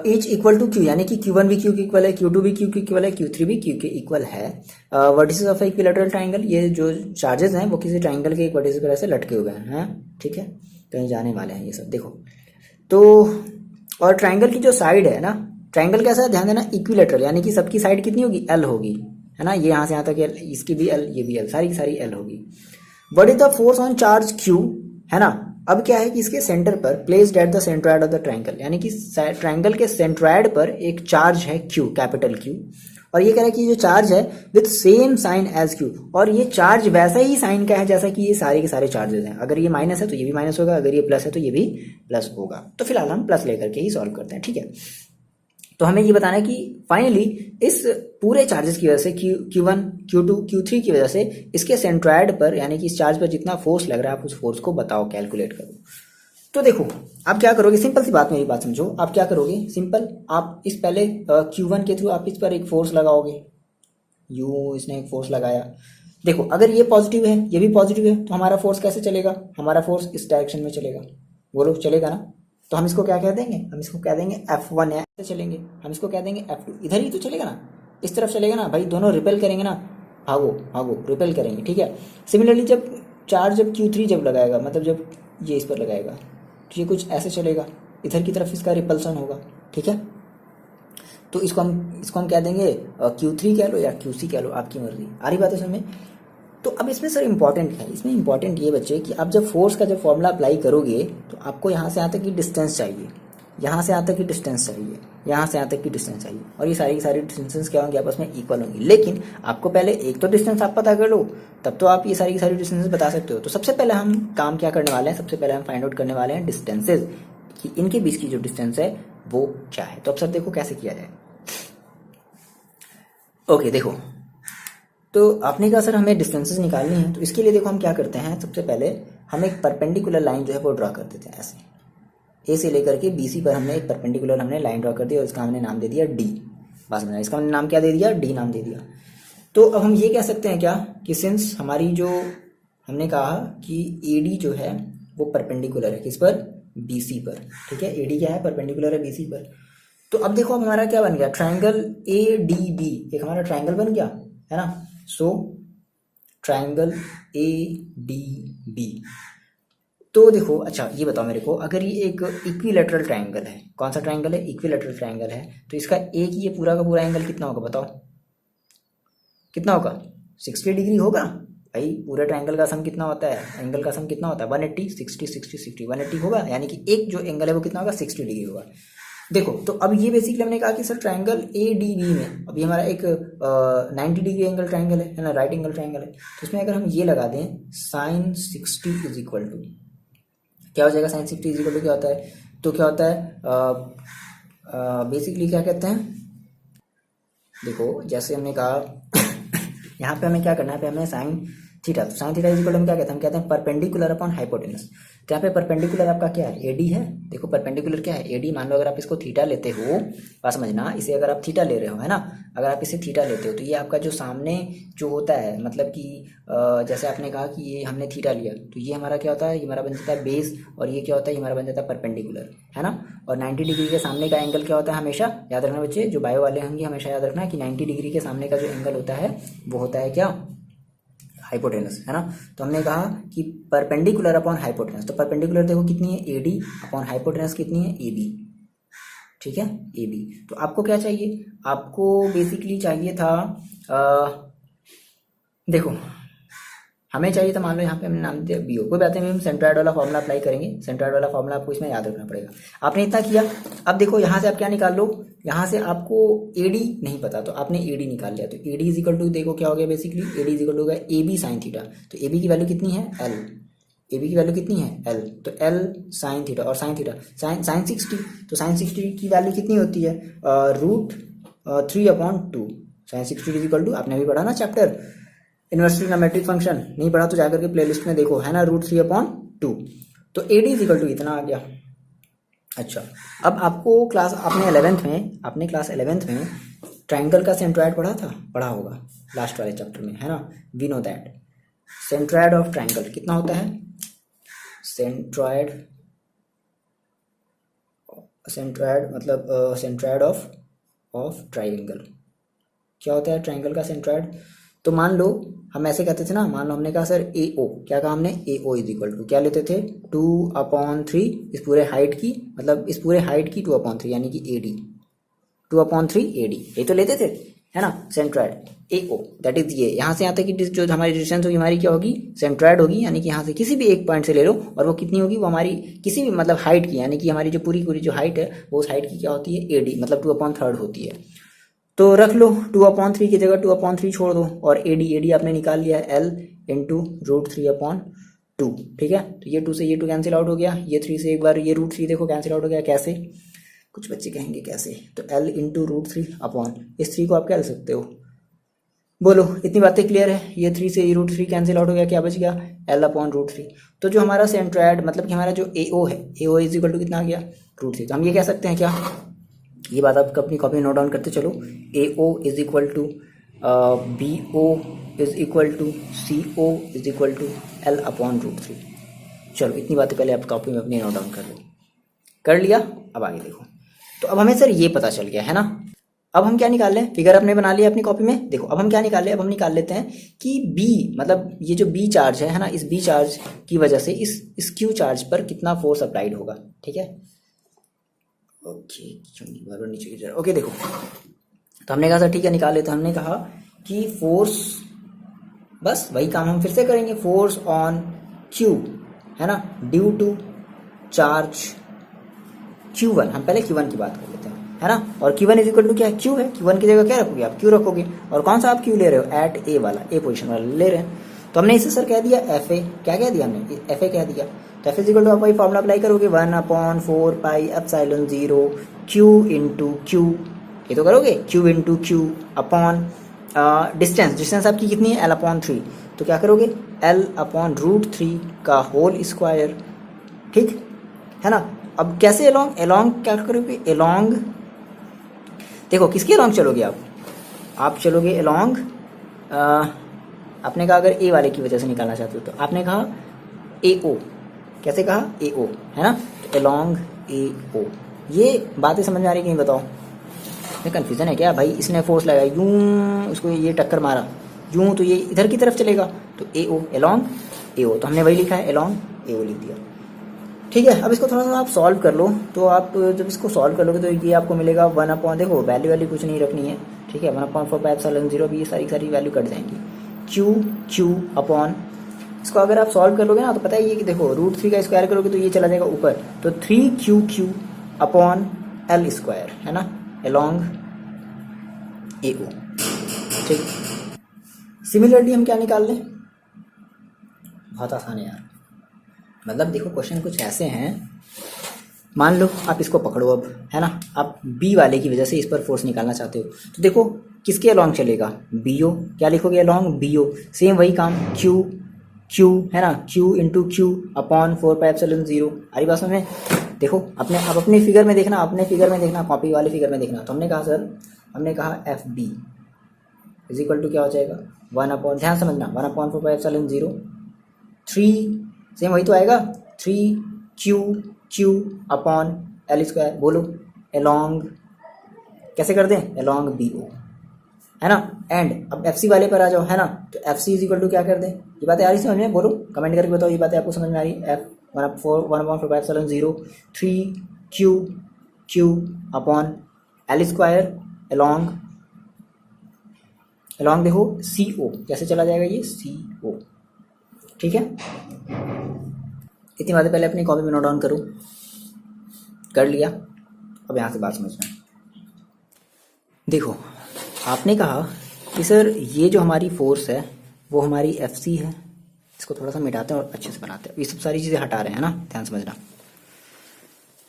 ईच इक्वल टू Q, यानी कि Q1 भी Q के इक्वल है, Q2 भी Q के इक्वल है, Q3 भी Q के इक्वल है। वर्टिसेस ऑफ इक्विलैटरल ट्राइंगल, ये जो चार्जेस हैं वो किसी ट्राइंगल के एक वर्टिस पर ऐसे लटके हुए हैं, ठीक है, कहीं जाने वाले हैं ये सब, देखो तो। और ट्राइंगल की जो साइड है ना, ट्राइंगल कैसा है ध्यान देना, इक्विलैटरल, यानी कि सबकी साइड कितनी होगी, L होगी, है ना, ये यहाँ से यहाँ तक L, इसकी भी L, ये भी L, सारी की सारी L होगी। What is the force on charge Q, है ना। अब क्या है कि इसके सेंटर पर placed at the centroid of the triangle, यानी कि ट्राइंगल के सेंट्रोइड पर एक चार्ज है Q, कैपिटल Q, और ये कह रहा है कि जो चार्ज है with same sign as Q, और ये चार्ज वैसा ही साइन का है जैसा कि ये सारे के सारे चार्जेस हैं। अगर ये माइनस है तो ये भी माइनस होगा, अगर ये प्लस है तो ये भी प्लस होगा। तो फिलहाल हम प्लस लेकर के ही सॉल्व करते हैं, ठीक है। तो हमें ये बताना है कि फाइनली इस पूरे चार्जेस की वजह से Q1 Q2 Q3 की वजह से इसके सेंट्रोइड पर, यानी कि इस चार्ज पर जितना फोर्स लग रहा है आप उस फोर्स को बताओ, कैलकुलेट करो। तो देखो आप क्या करोगे, सिंपल सी बात, मेरी बात समझो, आप क्या करोगे, सिंपल, आप इस पहले Q1 के थ्रू आप इस पर एक फोर्स लगाओगे, यूं इसने एक फोर्स लगाया। देखो अगर ये पॉजिटिव है ये भी पॉजिटिव है तो हमारा फोर्स कैसे चलेगा, हमारा फोर्स इस डायरेक्शन में चलेगा, बोलो चलेगा ना। तो हम इसको क्या कह देंगे, हम इसको कह देंगे F1 है, ऐसे चलेंगे। हम इसको कह देंगे F2, इधर ही तो चलेगा ना, इस तरफ चलेगा ना भाई, दोनों रिपेल करेंगे ना, भागो भागो रिपेल करेंगे, ठीक है। सिमिलरली जब चार्ज जब Q3 जब लगाएगा, मतलब जब ये इस पर लगाएगा तो ये कुछ ऐसे चलेगा, इधर की तरफ इसका रिपल्सन होगा, ठीक है। तो इसको हम कह देंगे Q3 कह लो या QC कह लो, आपकी मर्जी, आ रही बात है समझ में। तो अब इसमें सर इंपॉर्टेंट है, इसमें इंपॉर्टेंट ये बच्चे कि आप जब फोर्स का जब फॉर्मूला अप्लाई करोगे तो आपको यहाँ से यहाँ तक की डिस्टेंस चाहिए, यहाँ से यहाँ तक की डिस्टेंस चाहिए, यहाँ से यहाँ तक की डिस्टेंस चाहिए, और ये सारी की सारी डिस्टेंसेस क्या होंगी, आपस में इक्वल होंगी। लेकिन आपको पहले एक तो डिस्टेंस आप पता कर लो, तब तो आप ये सारी की सारी डिस्टेंसेस बता सकते हो। तो सबसे पहले हम काम क्या करने वाले हैं, सबसे पहले हम फाइंड आउट करने वाले हैं डिस्टेंसेज, कि इनके बीच की जो डिस्टेंस है वो क्या है। तो अब सर देखो कैसे किया जाए। ओके देखो, तो आपने कहा सर हमें डिस्टेंसेस निकालनी है, तो इसके लिए देखो हम क्या करते हैं, सबसे पहले हम एक परपेंडिकुलर लाइन जो है वो ड्रा कर देते हैं ऐसे, ए से लेकर के BC पर हमने एक परपेंडिकुलर हमने लाइन ड्रा कर दी और इसका हमने नाम दे दिया D। बस मैंने इसका हमने नाम क्या दे दिया, D नाम दे दिया। तो अब हम ये कह सकते हैं क्या कि सिंस हमारी जो हमने कहा कि AD जो है वो परपेंडिकुलर है किस पर, BC पर, ठीक है। AD क्या है, परपेंडिकुलर है BC पर। तो अब देखो अब हमारा क्या बन गया, ट्राइंगल ADB एक हमारा ट्राइंगल बन गया, है ना। So triangle ADB। तो देखो अच्छा ये बताओ मेरे को, अगर ये एक इक्विलैटरल ट्राइंगल है, कौन सा ट्राइंगल है, इक्विलैटरल ट्राइंगल है, तो इसका एक ये पूरा का पूरा एंगल कितना होगा बताओ, कितना होगा, 60 डिग्री होगा। भाई पूरे ट्रायंगल का सम कितना होता है, एंगल का सम कितना होता है 180 60 60 60 180 होगा, यानी कि एक जो एंगल है वो कितना होगा 60 डिग्री होगा। देखो तो अब ये बेसिकली हमने कहा कि sir triangle A D B में अभी हमारा एक 90 डिग्री एंगल ट्रायंगल है ना, राइट एंगल ट्रायंगल है, तो इसमें अगर हम ये लगा दें साइन 60 इज इक्वल टू क्या हो जाएगा, साइन 60 इज इक्वल टू क्या होता है, तो क्या होता है बेसिकली क्या कहते हैं, देखो जैसे हमने कहा यहाँ पे हमें क्या करना है, पे हमें साइन थीटा, तो sine theta is equal to हम क्या कहते हैं, हम कहते हैं परपेंडिकुलर अपॉन हाइपोटेनस। तो यहाँ पे परपेंडिकुलर आपका क्या है, एडी है। देखो परपेंडिकुलर क्या है, एडी। मान लो अगर आप इसको थीटा लेते हो, बात समझना, इसे अगर आप थीटा ले रहे हो है ना, अगर आप इसे थीटा लेते हो तो ये आपका जो सामने जो होता है, मतलब कि जैसे आपने कहा कि ये हमने थीटा लिया, तो ये हमारा क्या होता है, ये हमारा बन जाता है बेस, और ये क्या होता है, ये हमारा बन जाता है परपेंडिकुलर, है ना। और 90 डिग्री के सामने का एंगल क्या होता है, हमेशा याद रखना बच्चे, जो बायो वाले होंगे हमेशा याद रखना कि 90 डिग्री के सामने का जो एंगल होता है वो होता है क्या, हाइपोटेनस, है ना। तो हमने कहा कि परपेंडिकुलर अपॉन हाइपोटेनस, तो परपेंडिकुलर देखो कितनी है, एडी अपॉन हाइपोटेनस कितनी है, एबी, ठीक है, एबी। तो आपको क्या चाहिए, आपको बेसिकली चाहिए था देखो हमें चाहिए था, मान लो यहाँ पे हमने नाम दिया बीओ, कोई बात नहीं, हम सेंट्रॉइड वाला फॉर्मूला अप्लाई करेंगे, सेंट्रॉइड वाला फॉर्मूला आपको इसमें याद रखना पड़ेगा। आपने इतना किया, अब देखो यहाँ से आप क्या निकाल लो, यहाँ से आपको एडी नहीं पता, तो आपने एडी निकाल लिया, तो एडी इज इक्वल टू देखो क्या हो गया, basically AD is equal to हो गया ए बी साइन थीटा। तो ए बी की वैल्यू कितनी है, एल, ए बी की वैल्यू कितनी है, एल, तो एल साइन थीटा, और साइन थीटा साइन 60, तो साइन 60 की वैल्यू कितनी होती है, √3/2। साइन 60 इज इक्वल टू, आपने अभी पढ़ा ना चैप्टर इनवर्स ट्रिग्नोमेट्रिक फंक्शन, नहीं पढ़ा तो जाकर के प्लेलिस्ट में देखो, है ना, √3/2। तो एडी इज इक्वल टू इतना आ गया। अच्छा, अब आपको क्लास आपने क्लास 11th में ट्राइंगल का सेंट्रॉइड पढ़ा होगा लास्ट वाले चैप्टर में, है ना। We know that centroid of triangle कितना होता है, सेंट्रॉइड मतलब सेंट्रॉइड ऑफ ट्राइंगल क्या होता है, ट्राइंगल का सेंट्रॉइड। तो मान लो हम ऐसे कहते थे ना, मान लो हमने कहा सर ए ओ, क्या कहा हमने, ए ओ इज इक्वल टू क्या लेते थे, 2/3 इस पूरे हाइट की, मतलब इस पूरे हाइट की 2/3 यानी कि एडी, 2/3 एडी, ये तो लेते थे, है ना, centroid A O, that is ये यहाँ से यहाँ तक की जो हमारी डिस्टेंस होगी हमारी क्या होगी, सेंट्रॉइड होगी, यानी कि यहाँ से किसी भी एक पॉइंट से ले लो और वो कितनी होगी, वो हमारी किसी भी मतलब हाइट की, यानी कि हमारी जो पूरी जो हाइट है वो उस हाइट की क्या होती है, एडी, मतलब 2/3 होती है। तो रख लो 2/3 की जगह 2/3 छोड़ दो, और एडी आपने निकाल लिया है एल इंटू √3/2, ठीक है। तो ये 2 से ये 2 कैंसिल आउट हो गया, ये 3 से एक बार ये √3 देखो कैंसिल आउट हो गया, कैसे, कुछ बच्चे कहेंगे कैसे, तो एल इंटू √3 इस 3 को आप क्या ले सकते हो, बोलो, इतनी बातें क्लियर है। ये 3 से ये √3 कैंसिल आउट हो गया, क्या बच गया, L/√3। तो जो हमारा सेंट्रॉइड मतलब कि हमारा जो AO है, AO इज इक्वल टू कितना आ गया, √3। तो हम ये कह सकते हैं क्या, ये बात आप अपनी कॉपी नोट डाउन करते चलो, AO is equal to BO is equal to CO is equal to L/√3। चलो इतनी बातें पहले आप कॉपी में अपनी नोट डाउन कर लो, कर लिया। अब आगे देखो, तो अब हमें सर ये पता चल गया है ना, अब हम क्या निकाल लें, फिगर आपने बना लिया अपनी कॉपी में, देखो अब हम क्या निकाल लें, अब हम निकाल लेते हैं कि B मतलब ये जो B चार्ज है ना, इस B चार्ज की वजह से इस Q चार्ज पर कितना फोर्स अप्लाइड होगा, ठीक है। ओके नीचे ओके, देखो तो हमने कहा सर ठीक है निकाल लेते हैं, हमने कहा कि फोर्स, बस वही काम हम फिर से करेंगे, फोर्स ऑन Q, है ना, ड्यू टू चार्ज Q1, हम पहले Q1 की बात कर लेते हैं, है ना। और Q1 इज इक्वल टू क्या है, Q है, Q1 की जगह क्या रखोगे आप, Q रखोगे, और कौन सा आप Q ले रहे हो, एट A वाला, A पोजीशन वाला ले रहे हैं। तो हमने इसे सर कह दिया FA, क्या कह दिया हमने, FA कह दिया। तो F इज इक्वल टू आप वही फॉर्मूला अप्लाई करोगे, 1/4πε0 Q इंटू Q, ये तो करोगे, Q into Q upon distance आपकी कितनी है, L/3, तो क्या करोगे, L/√3 का होल स्क्वायर, ठीक है ना। अब कैसे एलोंग क्या करोगे, एलोंग देखो किसके एलोंग चलोगे आप चलोगे एलोंग, आपने कहा अगर ए वाले की वजह से निकालना चाहते हो तो आपने कहा AO, कैसे कहा, AO, है ना, तो एलोंग AO। ये बातें समझ में आ रही कि नहीं बताओ, ये कन्फ्यूजन है क्या भाई, इसने फोर्स लगाया यूं, उसको ये टक्कर मारा यूं, तो ये इधर की तरफ चलेगा, तो AO एलोंग AO, तो हमने वही लिखा है एलोंग AO लिख दिया, ठीक है। अब इसको थोड़ा सा आप सॉल्व कर लो, तो आप जब इसको सॉल्व कर लोगे तो ये आपको मिलेगा 1/, देखो वैल्यू कुछ नहीं रखनी है, ठीक है, 1/4πε0, भी ये सारी वैल्यू कट जाएंगी, क्यू क्यू अपॉन, इसको अगर आप सॉल्व कर लोगे ना तो पता है ये कि देखो √3 का स्क्वायर करोगे तो ये चला जाएगा ऊपर, तो 3QQ अपॉन L स्क्वायर, है ना, अलोंग AO। ठीक, सिमिलरली हम क्या निकाल लें, बहुत आसान है यार, मतलब देखो क्वेश्चन कुछ ऐसे हैं, मान लो आप इसको पकड़ो अब, है ना, आप बी वाले की वजह से इस पर फोर्स निकालना चाहते हो, तो देखो किसके अलोंग चलेगा, BO, क्या लिखोगे अलोंग BO, सेम वही काम Q है ना, Q इंटू क्यू अपॉन 4πε0, आ रही बात समझ में। देखो अपने अब अपने फिगर में देखना, अपने फिगर में देखना, कॉपी वाले फिगर में देखना, तो हमने कहा सर, हमने कहा FB इज इक्वल टू क्या हो जाएगा 1 अपॉन, ध्यान समझना, 1/4πε0, 3 सेम वही तो आएगा, 3QQ अपॉन L स्क्वायर, बोलो अलोंग, कैसे कर दें, अलोंग BO, है ना, एंड अब FC वाले पर आ जाओ, है ना, तो FC इज इक्वल टू क्या कर दें, ये बातें आ रही समझ में, बोलो कमेंट करके बताओ ये बातें आपको समझ में आ रही, F 1/4πε0 3QQ upon L square along देखो CO, कैसे चला जाएगा ये CO, ठीक है। इतनी बातें पहले अपनी कॉपी में नोट डाउन करो, कर लिया, अब यहाँ से बात समझना। देखो आपने कहा कि सर ये जो हमारी फोर्स है वो हमारी FC है, इसको थोड़ा सा मिटाते हैं और अच्छे से बनाते हैं, ये सब सारी चीज़ें हटा रहे हैं ना, ध्यान समझना।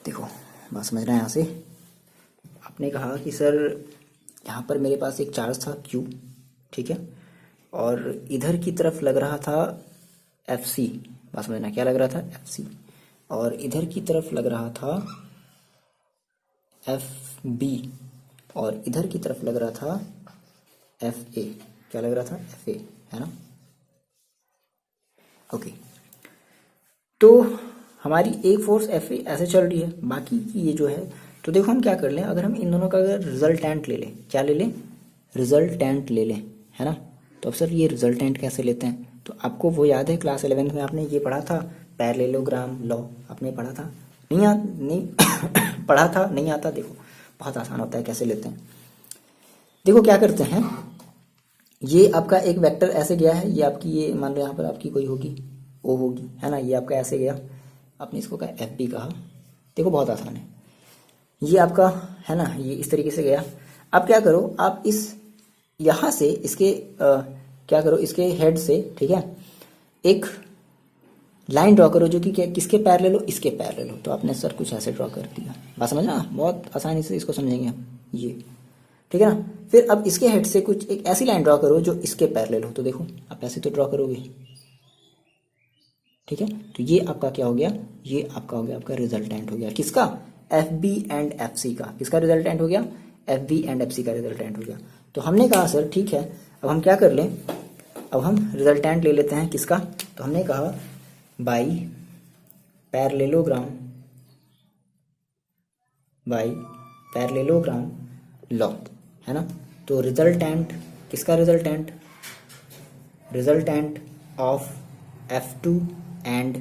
देखो बात समझना है यहाँ से, आपने कहा कि सर यहाँ पर मेरे पास एक चार्ज था Q, ठीक है, और इधर की तरफ लग रहा था FC, बात समझना क्या लग रहा था FC, और इधर की तरफ लग रहा था FB, और इधर की तरफ लग रहा था FA, क्या लग रहा था FA, है ना, ओके। तो हमारी एक फोर्स FA ऐसे चल रही है, बाकी की ये जो है, तो देखो हम क्या कर लें, अगर हम इन दोनों का अगर रिजल्टेंट ले लें, क्या ले लें, रिजल्टेंट ले लें, है ना, तो अब सर ये रिजल्टेंट कैसे लेते हैं, तो आपको वो याद है क्लास 11th में आपने ये पढ़ा था, पैरेललोग्राम लॉ आपने पढ़ा था, नहीं पढ़ा था, नहीं आता, देखो बहुत आसान होता है, कैसे लेते हैं, देखो क्या करते हैं, ये आपका एक वेक्टर ऐसे गया है, ये आपकी, ये मान लो यहाँ पर आपकी कोई होगी O होगी, है ना, ये आपका ऐसे गया, आपने इसको कहा FB कहा, देखो बहुत आसान है, ये आपका है ना, ये इस तरीके से गया, अब क्या करो, आप इस यहाँ से इसके क्या करो, इसके हेड से, ठीक है, एक लाइन ड्रॉ करो जो कि किसके पैरेलल हो, इसके पैरेलल हो, तो आपने सर कुछ ऐसे ड्रॉ कर दिया, बात समझना, बहुत आसानी से इसको समझेंगे हम, ये ठीक है ना। फिर अब इसके हेड से कुछ एक ऐसी लाइन ड्रॉ करो जो इसके पैरेलल हो, तो देखो आप ऐसे तो ड्रॉ करोगे, ठीक है, तो ये आपका क्या हो गया, ये आपका हो गया, आपका रिजल्टेंट हो गया, किसका, FB एंड FC का, किसका रिजल्टेंट हो गया, FB एंड FC का रिजल्टेंट हो गया। तो हमने कहा सर ठीक है, अब हम क्या कर लें, अब हम रिजल्टेंट ले लेते हैं किसका, तो हमने कहा बाई पैरेललोग्राम लॉ, है ना, तो रिजल्टेंट किसका, resultant of F2 and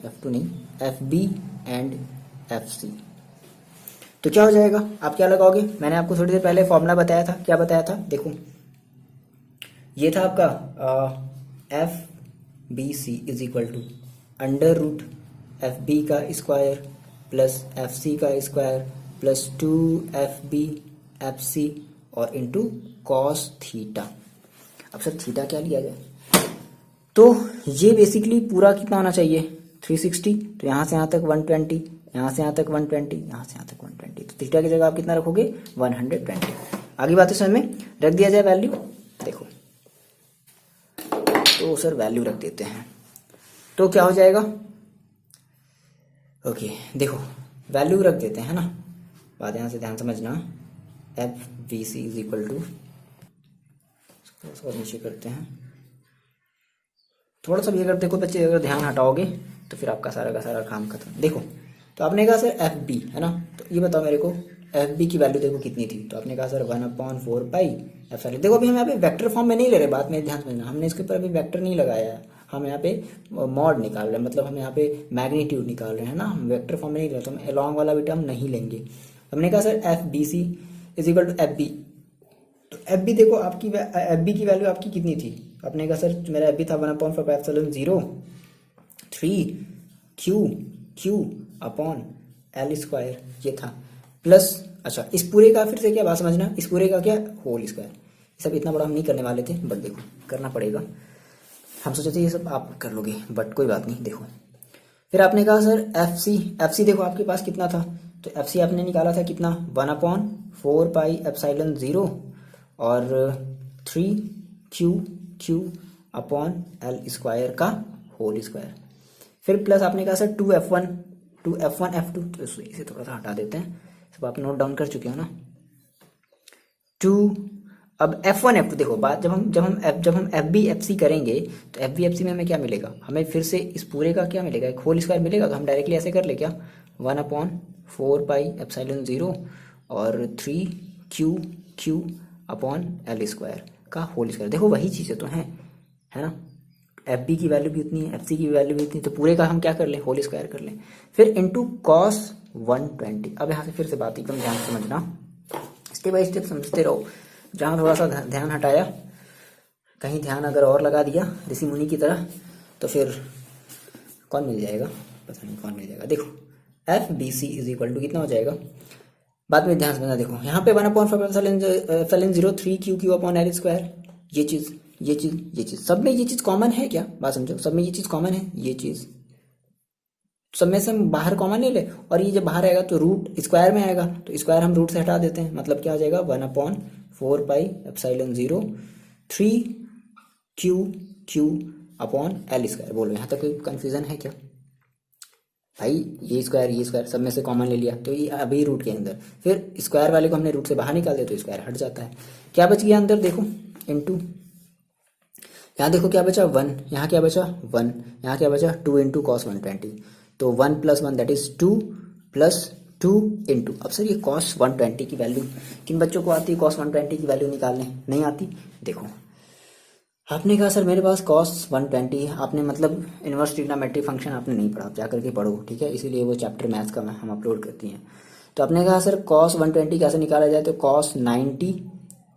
F2 नहीं, FB एंड FC, तो क्या हो जाएगा, आप क्या लगाओगे, मैंने आपको थोड़ी देर पहले फॉर्मूला बताया था, क्या बताया था, देखो ये था आपका FBC is equal to √FB का स्क्वायर प्लस FC का स्क्वायर प्लस 2FB/FC और इंटू कॉस थीटा। अब सर थीटा क्या लिया जाए, तो ये बेसिकली पूरा कितना होना चाहिए 360, तो यहाँ से यहाँ तक 120, यहाँ से यहाँ तक 120, यहाँ से यहाँ तक 120, तो थीटा की जगह आप कितना रखोगे 120। आगे बातें समझ में, रख दिया जाए वैल्यू, देखो तो सर वैल्यू रख देते हैं, तो क्या हो जाएगा, ओके देखो वैल्यू रख देते हैं ना, बात यहाँ से ध्यान समझना, FBC इज इक्वल टू, थोड़ा नीचे करते हैं, थोड़ा सा भी अगर देखो बच्चे अगर ध्यान हटाओगे तो फिर आपका सारा का सारा काम खत्म। देखो तो आपने कहा सर FB है ना, तो ये बताओ मेरे को FB की वैल्यू देखो कितनी थी, तो आपने कहा सर 1/4πε। देखो अभी हम यहाँ पे वेक्टर फॉर्म में नहीं ले रहे, बात में ध्यान समझना, हमने इसके ऊपर अभी वेक्टर नहीं लगाया है, हम यहाँ पे मॉड निकाल रहे हैं, मतलब हम यहाँ पे मैग्नीट्यूड निकाल रहे हैं ना, हम वेक्टर फॉर्म में नहीं ले रहे, तो हम अलॉन्ग वाला भी टर्म नहीं लेंगे। हमने कहा sir FBC is equal to FB, तो एफ बी देखो आपकी एफ बी की वैल्यू आपकी कितनी थी, आपने कहा सर मेरा एफ बी था 1/4 3 Q Q upon L square, ये था प्लस, अच्छा इस पूरे का फिर से क्या बात समझना, इस पूरे का क्या होल स्क्वायर। सब इतना बड़ा हम नहीं करने वाले थे बट देखो करना पड़ेगा, हम सोचे थे ये सब आप कर लोगे बट कोई बात नहीं। देखो फिर आपने कहा सर एफ सी देखो आपके पास कितना था, तो एफ सी आपने निकाला था कितना 1/4πε0 और 3 क्यू अपॉन एल स्क्वायर का होल स्क्वायर। फिर प्लस आपने कहा सर 2f1 f2, तो इसे थोड़ा सा हटा देते हैं, सब आप नोट डाउन कर चुके हो ना। 2 अब f1 f2 देखो बात जब हम एफ बी एफ सी करेंगे तो एफ बी एफ सी में हमें क्या मिलेगा, हमें फिर से इस पूरे का क्या मिलेगा, एक होल स्क्वायर मिलेगा। तो हम डायरेक्टली ऐसे कर ले क्या 1/4πε0 और 3 क्यू अपॉन एल स्क्वायर का होल स्क्वायर। देखो वही चीज़ें तो हैं, है ना, एफ बी की वैल्यू भी उतनी है, एफ सी की वैल्यू भी उतनी, तो पूरे का हम क्या कर लें होल स्क्वायर कर लें। फिर इंटू कॉस 120। अब यहाँ से फिर से बात एकदम ध्यान से समझना, स्टेप बाई स्टेप समझते रहो। जहाँ थोड़ा सा ध्यान हटाया, कहीं ध्यान अगर और लगा दिया ऋषि मुनि की तरह, तो फिर कौन मिल जाएगा, पता नहीं कौन मिल जाएगा। देखो F B C is equal to कितना हो जाएगा, बाद में ध्यान समझना। देखो यहाँ पे 1/4πε0 3 क्यू अपॉन एल स्क्वायर, ये चीज़ सब में ये चीज़ कॉमन है क्या, बात समझो, सब में ये चीज़ कॉमन है, ये चीज़ सब में से हम बाहर कॉमन ले ले, और ये जब बाहर आएगा तो रूट स्क्वायर में आएगा, तो स्क्वायर हम रूट से हटा देते हैं, मतलब क्या आ जाएगा 1/4πε0 3 क्यू अपॉन एल स्क्वायर। बोलो यहाँ तक कोई कन्फ्यूजन है क्या भाई, ये स्क्वायर सब में से कॉमन ले लिया तो ये अभी रूट के अंदर, फिर स्क्वायर वाले को हमने रूट से बाहर निकाल दिया तो स्क्वायर हट जाता है। क्या बच गया अंदर, देखो इनटू, यहाँ देखो क्या बचा 1, यहाँ क्या बचा 1, यहाँ क्या बचा 2 इंटू कॉस 120, तो 1 + 1 दैट इज 2 + 2 इंटू। अब सर ये कॉस 120 की वैल्यू किन बच्चों को आती है, कॉस 120 की वैल्यू निकालने नहीं आती। देखो आपने कहा सर मेरे पास कॉस 120 है, आपने मतलब इनवर्स ट्रिग्नोमेट्री फंक्शन आपने नहीं पढ़ा, आप जा करके पढ़ो, ठीक है, इसीलिए वो चैप्टर मैथ्स का हम अपलोड करती हैं। तो आपने कहा सर कॉस 120 कैसे निकाला जाए, तो कॉस 90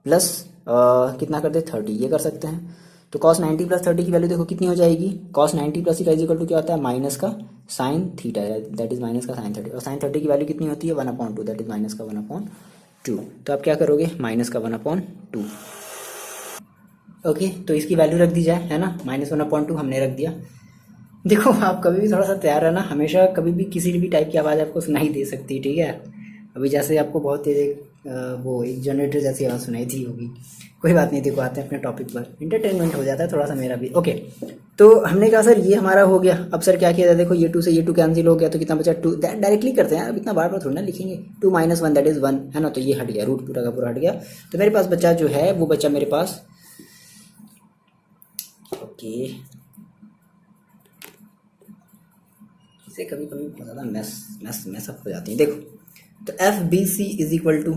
प्लस कितना कर दे 30, ये कर सकते हैं। तो कॉस 90 + 30 की वैल्यू देखो कितनी हो जाएगी, कॉस 90 + थीटा इक्वल टू क्या होता है माइनस का sine theta, that is minus का साइन 30, और साइन 30 की वैल्यू कितनी होती है 1/2, दैट इज माइनस का 1/2। तो आप क्या करोगे माइनस का 1/2, ओके। तो इसकी वैल्यू रख दी जाए, है ना, -1/2 हमने रख दिया। देखो आप कभी भी थोड़ा सा तैयार रहना, हमेशा कभी भी किसी भी टाइप की आवाज़ आपको सुनाई दे सकती है, ठीक है। अभी जैसे आपको बहुत तेज वो एक जनरेटर जैसी आवाज़ सुनाई थी होगी, कोई बात नहीं। देखो आते हैं अपने टॉपिक पर, इंटरटेनमेंट हो जाता है थोड़ा सा मेरा भी, ओके। तो हमने कहा सर ये हमारा हो गया। अब सर क्या किया जाए, देखो ये 2 से ये 2 कैंसिल हो गया, तो कितना बचा 2, डायरेक्टली करते हैं, अब इतना बार बार थोड़ा ना लिखेंगे। 2 - 1 दैट इज 1, है ना, तो ये हट गया, रूट पूरा का पूरा हट गया। तो मेरे पास बचा जो है वो बचा मेरे पास, ओके, इसे कभी कभी बहुत ज़्यादा मैसअप हो जाती है। देखो तो F B C is equal to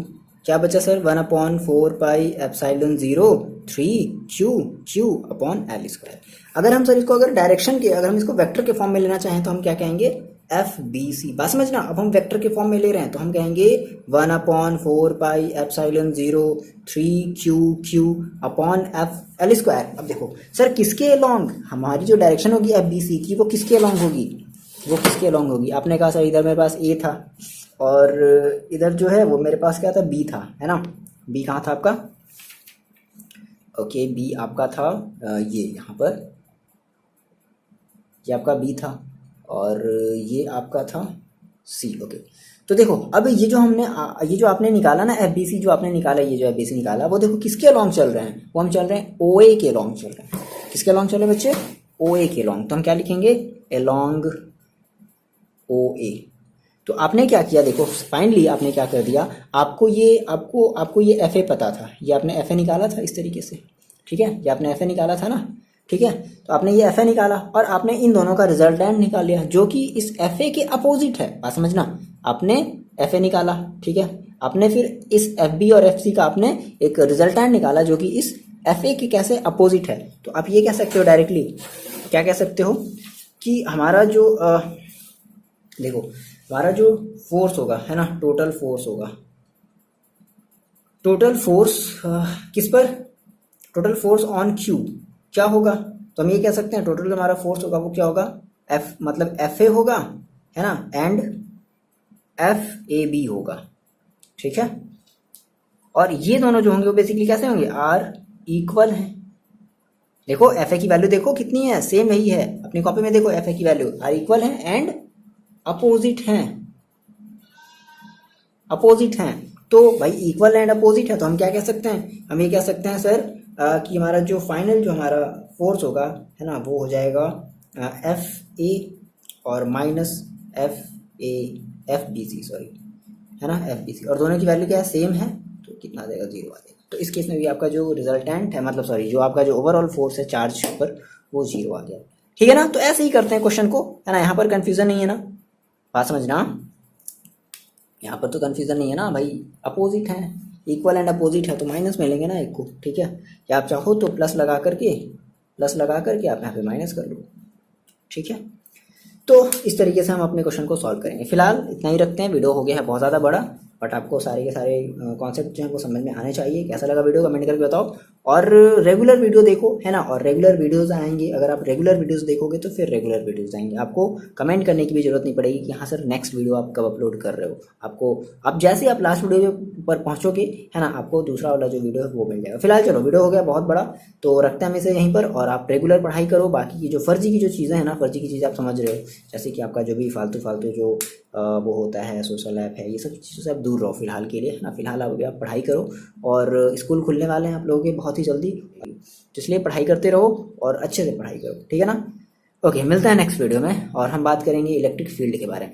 क्या बचा sir 1/4πε0 3 Q upon L square. अगर हम सर इसको डायरेक्शन के, अगर हम इसको वेक्टर के फॉर्म में लेना चाहें तो हम क्या कहेंगे एफ बी सी, बात समझना। अब हम वेक्टर के फॉर्म में ले रहे हैं तो हम कहेंगे 1/4πε0 3 Q upon F L square. अब देखो सर किसके अलोंग, हमारी जो डायरेक्शन होगी एफ बी सी की वो किसके अलोंग होगी, वो किसके अलोंग होगी। आपने कहा सर इधर मेरे पास ए था और इधर जो है वो मेरे पास क्या था बी था, है ना। बी कहाँ था आपका, ओके, बी आपका था ये यहाँ पर, ये आपका बी था और ये आपका था सी, ओके। तो देखो अब ये जो हमने ये जो आपने निकाला ना एफ बी सी, जो आपने निकाला, ये जो एफ बी सी निकाला वो देखो किसके अलोंग चल रहे हैं, वो हम चल रहे हैं ओ ए के अलोंग चल रहे हैं। किसके अलोंग चल रहे हैं बच्चे, ओ ए के अलोंग। तो हम क्या लिखेंगे अलोंग ओ ए। तो आपने क्या किया, देखो फाइनली आपने क्या कर दिया, आपको ये एफ ए पता था, ये आपने एफ ए निकाला था इस तरीके से, ठीक है, ये आपने एफ ए निकाला था ना, ठीक है। तो आपने ये एफ ए निकाला और आपने इन दोनों का रिजल्टेंट निकाल लिया जो कि इस एफ ए के अपोजिट है, बात समझना। आपने एफ ए निकाला, ठीक है, आपने फिर इस एफ बी और एफ सी का आपने एक रिजल्टेंट निकाला जो कि इस एफ ए के कैसे अपोजिट है। तो आप ये कह सकते हो डायरेक्टली, क्या कह सकते हो कि हमारा जो देखो हमारा जो फोर्स होगा, है ना, टोटल फोर्स होगा, टोटल फोर्स किस पर, टोटल फोर्स ऑन क्यू क्या होगा, तो हम ये कह सकते हैं टोटल हमारा फोर्स होगा वो क्या होगा, एफ मतलब एफ ए होगा, है ना, एंड एफ ए बी होगा, ठीक है। और ये दोनों जो होंगे वो बेसिकली कैसे होंगे, आर इक्वल हैं। देखो एफ ए की वैल्यू देखो कितनी है, सेम यही है अपनी कॉपी में, देखो एफ ए की वैल्यू आर इक्वल है एंड अपोजिट हैं, अपोजिट हैं। तो भाई इक्वल एंड अपोजिट है तो हम क्या कह सकते हैं, हम ये कह सकते हैं सर कि हमारा जो फाइनल जो हमारा फोर्स होगा, है ना, वो हो जाएगा एफ ए और minus F A F B C, sorry, है ना, एफ बी सी, और दोनों की वैल्यू क्या है, सेम है, तो कितना आ जाएगा, 0 आ जाएगा। तो इस केस में भी आपका जो रिजल्टेंट है, मतलब सॉरी जो आपका जो ओवरऑल फोर्स है चार्ज पर, वो 0 आ गया, ठीक है ना। तो ऐसे ही करते हैं क्वेश्चन को, है ना, यहाँ पर कंफ्यूजन नहीं है ना, बात समझना, यहाँ पर तो कंफ्यूजन नहीं है ना भाई, अपोजिट है, इक्वल एंड अपोजिट है तो माइनस में लेंगे ना एक को, ठीक है, या आप चाहो तो प्लस लगा करके आप यहाँ पे माइनस कर लो, ठीक है। तो इस तरीके से हम अपने क्वेश्चन को सॉल्व करेंगे। फिलहाल इतना ही रखते हैं, वीडियो हो गया है बहुत ज़्यादा बड़ा, बट आपको सारे के सारे कॉन्सेप्ट जो हैं वो समझ में आने चाहिए। कैसा लगा वीडियो कमेंट करके बताओ, और रेगुलर वीडियो देखो, है ना, और रेगुलर वीडियोस आएंगे, अगर आप रेगुलर वीडियोस देखोगे तो फिर रेगुलर वीडियोस आएंगे, आपको कमेंट करने की भी जरूरत नहीं पड़ेगी कि हाँ सर नेक्स्ट वीडियो आप कब अपलोड कर रहे हो, आपको अब जैसे आप लास्ट वीडियो पर पहुँचोगे, है ना, आपको दूसरा वाला जो वीडियो है वो मिल जाएगा। फिलहाल चलो वीडियो हो गया बहुत बड़ा, तो रखते हैं हम इसे यहीं पर, और आप रेगुलर पढ़ाई करो, बाकी की जो फर्जी की जो चीज़ें हैं ना, फर्जी की चीज़ें आप समझ रहे हो, जैसे कि आपका जो भी फालतू जो वो होता है, सोशल ऐप है, ये सब चीज़ों से आप दूर रहो फिलहाल के लिए, है ना। फिलहाल अभी आप पढ़ाई करो, और स्कूल खुलने वाले हैं आप लोगों के बहुत ही जल्दी, तो इसलिए पढ़ाई करते रहो और अच्छे से पढ़ाई करो, ठीक है ना। ओके, मिलते हैं नेक्स्ट वीडियो में, और हम बात करेंगे इलेक्ट्रिक फील्ड के बारे में।